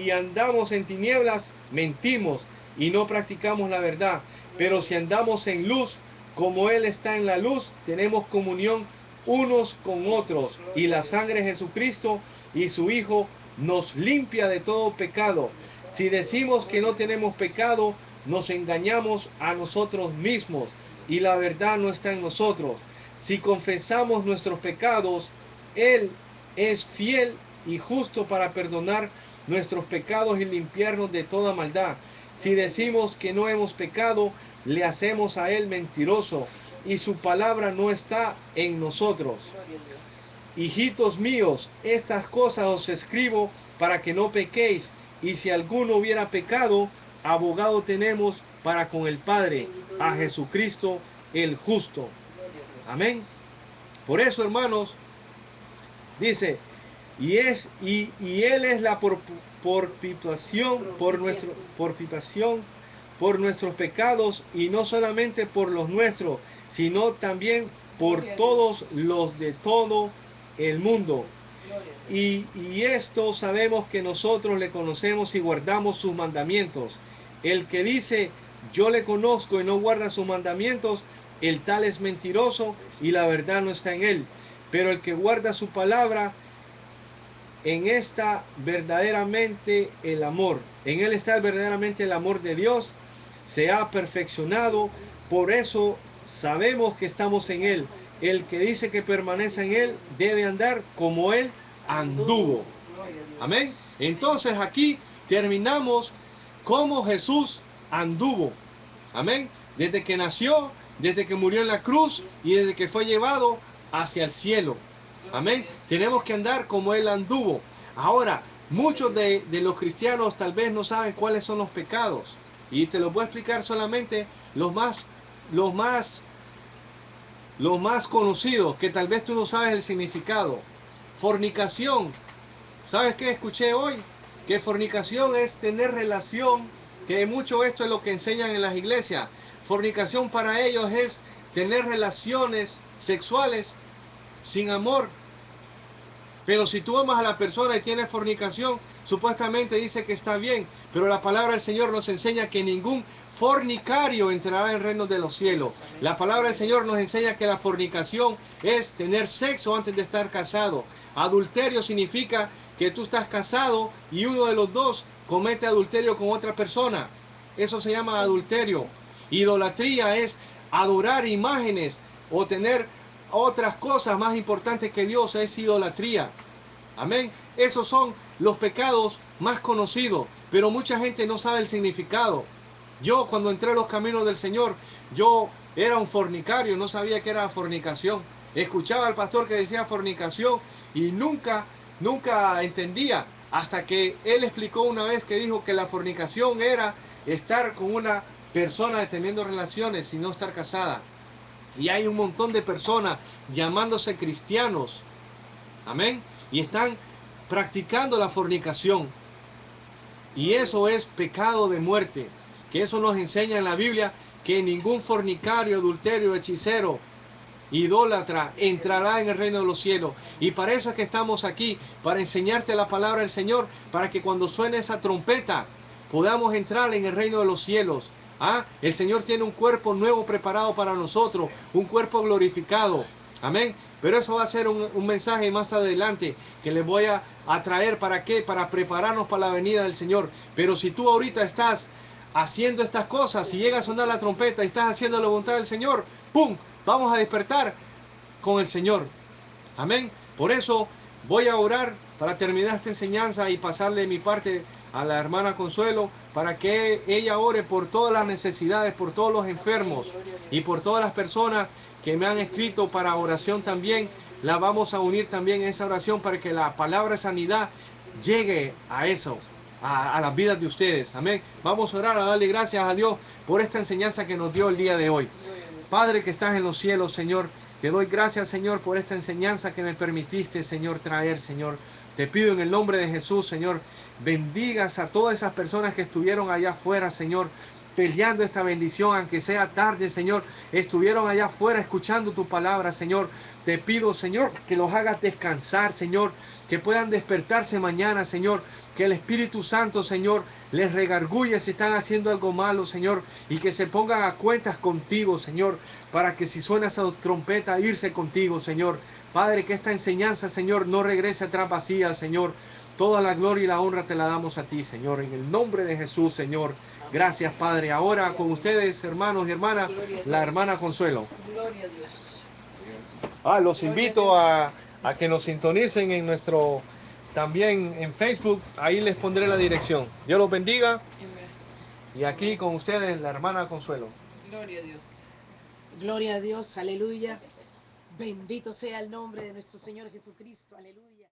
andamos en tinieblas, mentimos y no practicamos la verdad. Pero si andamos en luz, como Él está en la luz, tenemos comunión unos con otros, y la sangre de Jesucristo y su Hijo nos limpia de todo pecado. Si decimos que no tenemos pecado, nos engañamos a nosotros mismos, y la verdad no está en nosotros. Si confesamos nuestros pecados, Él es fiel y justo para perdonar nuestros pecados y limpiarnos de toda maldad. Si decimos que no hemos pecado, le hacemos a Él mentiroso, y su palabra no está en nosotros. Hijitos míos, estas cosas os escribo para que no pequéis, y si alguno hubiera pecado, abogado tenemos para con el Padre, a Jesucristo el justo. Amén. Por eso, hermanos, dice, y Él es la propiciación por nuestros pecados, y no solamente por los nuestros, sino también por todos los de todo el mundo. Y esto sabemos que nosotros le conocemos y guardamos sus mandamientos. El que dice, yo le conozco y no guarda sus mandamientos, el tal es mentiroso y la verdad no está en él. Pero el que guarda su palabra, en esta verdaderamente el amor. En él está verdaderamente el amor de Dios. Se ha perfeccionado. Por eso sabemos que estamos en Él. El que dice que permanece en Él debe andar como Él anduvo. Amén. Entonces aquí terminamos como Jesús anduvo. Amén. Desde que nació, desde que murió en la cruz y desde que fue llevado hacia el cielo. Amén. Tenemos que andar como Él anduvo. Ahora, muchos de los cristianos tal vez no saben cuáles son los pecados. Y te los voy a explicar solamente los más conocidos, que tal vez tú no sabes el significado. Fornicación. ¿Sabes qué escuché hoy? Que fornicación es tener relación, que mucho esto es lo que enseñan en las iglesias. Fornicación para ellos es tener relaciones sexuales sin amor. Pero si tú amas a la persona y tienes fornicación, supuestamente dice que está bien, pero la palabra del Señor nos enseña que ningún fornicario entrará en el reino de los cielos. La palabra del Señor nos enseña que la fornicación es tener sexo antes de estar casado. Adulterio significa que tú estás casado y uno de los dos comete adulterio con otra persona. Eso se llama adulterio. Idolatría es adorar imágenes o tener otras cosas más importantes que Dios, es idolatría. Amén. Esos son los pecados más conocidos, pero mucha gente no sabe el significado. Yo cuando entré a los caminos del Señor, yo era un fornicario, no sabía que era fornicación. Escuchaba al pastor que decía fornicación y nunca entendía, hasta que él explicó una vez que dijo que la fornicación era estar con una persona teniendo relaciones y no estar casada. Y hay un montón de personas llamándose cristianos, amén, y están practicando la fornicación. Y eso es pecado de muerte, que eso nos enseña en la Biblia, que ningún fornicario, adulterio, hechicero, idólatra entrará en el reino de los cielos. Y para eso es que estamos aquí, para enseñarte la palabra del Señor, para que cuando suene esa trompeta podamos entrar en el reino de los cielos. El Señor tiene un cuerpo nuevo preparado para nosotros, un cuerpo glorificado. Amén. Pero eso va a ser un mensaje más adelante que les voy a traer. ¿Para qué? Para prepararnos para la venida del Señor. Pero si tú ahorita estás haciendo estas cosas, si llega a sonar la trompeta y estás haciendo la voluntad del Señor, ¡pum!, vamos a despertar con el Señor. Amén. Por eso voy a orar para terminar esta enseñanza y pasarle mi parte a la hermana Consuelo, para que ella ore por todas las necesidades, por todos los enfermos y por todas las personas que me han escrito para oración también. La vamos a unir también en esa oración para que la palabra de sanidad llegue a eso, a las vidas de ustedes. Amén. Vamos a orar, a darle gracias a Dios por esta enseñanza que nos dio el día de hoy. Padre que estás en los cielos, Señor, te doy gracias, Señor, por esta enseñanza que me permitiste, Señor, traer, Señor. Te pido en el nombre de Jesús, Señor, bendigas a todas esas personas que estuvieron allá afuera, Señor, peleando esta bendición, aunque sea tarde, Señor, estuvieron allá afuera escuchando tu palabra, Señor. Te pido, Señor, que los hagas descansar, Señor, que puedan despertarse mañana, Señor, que el Espíritu Santo, Señor, les redarguya si están haciendo algo malo, Señor, y que se pongan a cuentas contigo, Señor, para que si suena esa trompeta, irse contigo, Señor. Padre, que esta enseñanza, Señor, no regrese atrás vacía, Señor. Toda la gloria y la honra te la damos a ti, Señor, en el nombre de Jesús, Señor. Gracias, Padre. Ahora con ustedes, hermanos y hermanas, la hermana Consuelo. Gloria a Dios. Los invito a que nos sintonicen en nuestro, también en Facebook. Ahí les pondré la dirección. Dios los bendiga. Y aquí con ustedes, la hermana Consuelo. Gloria a Dios. Gloria a Dios, aleluya. Bendito sea el nombre de nuestro Señor Jesucristo, aleluya.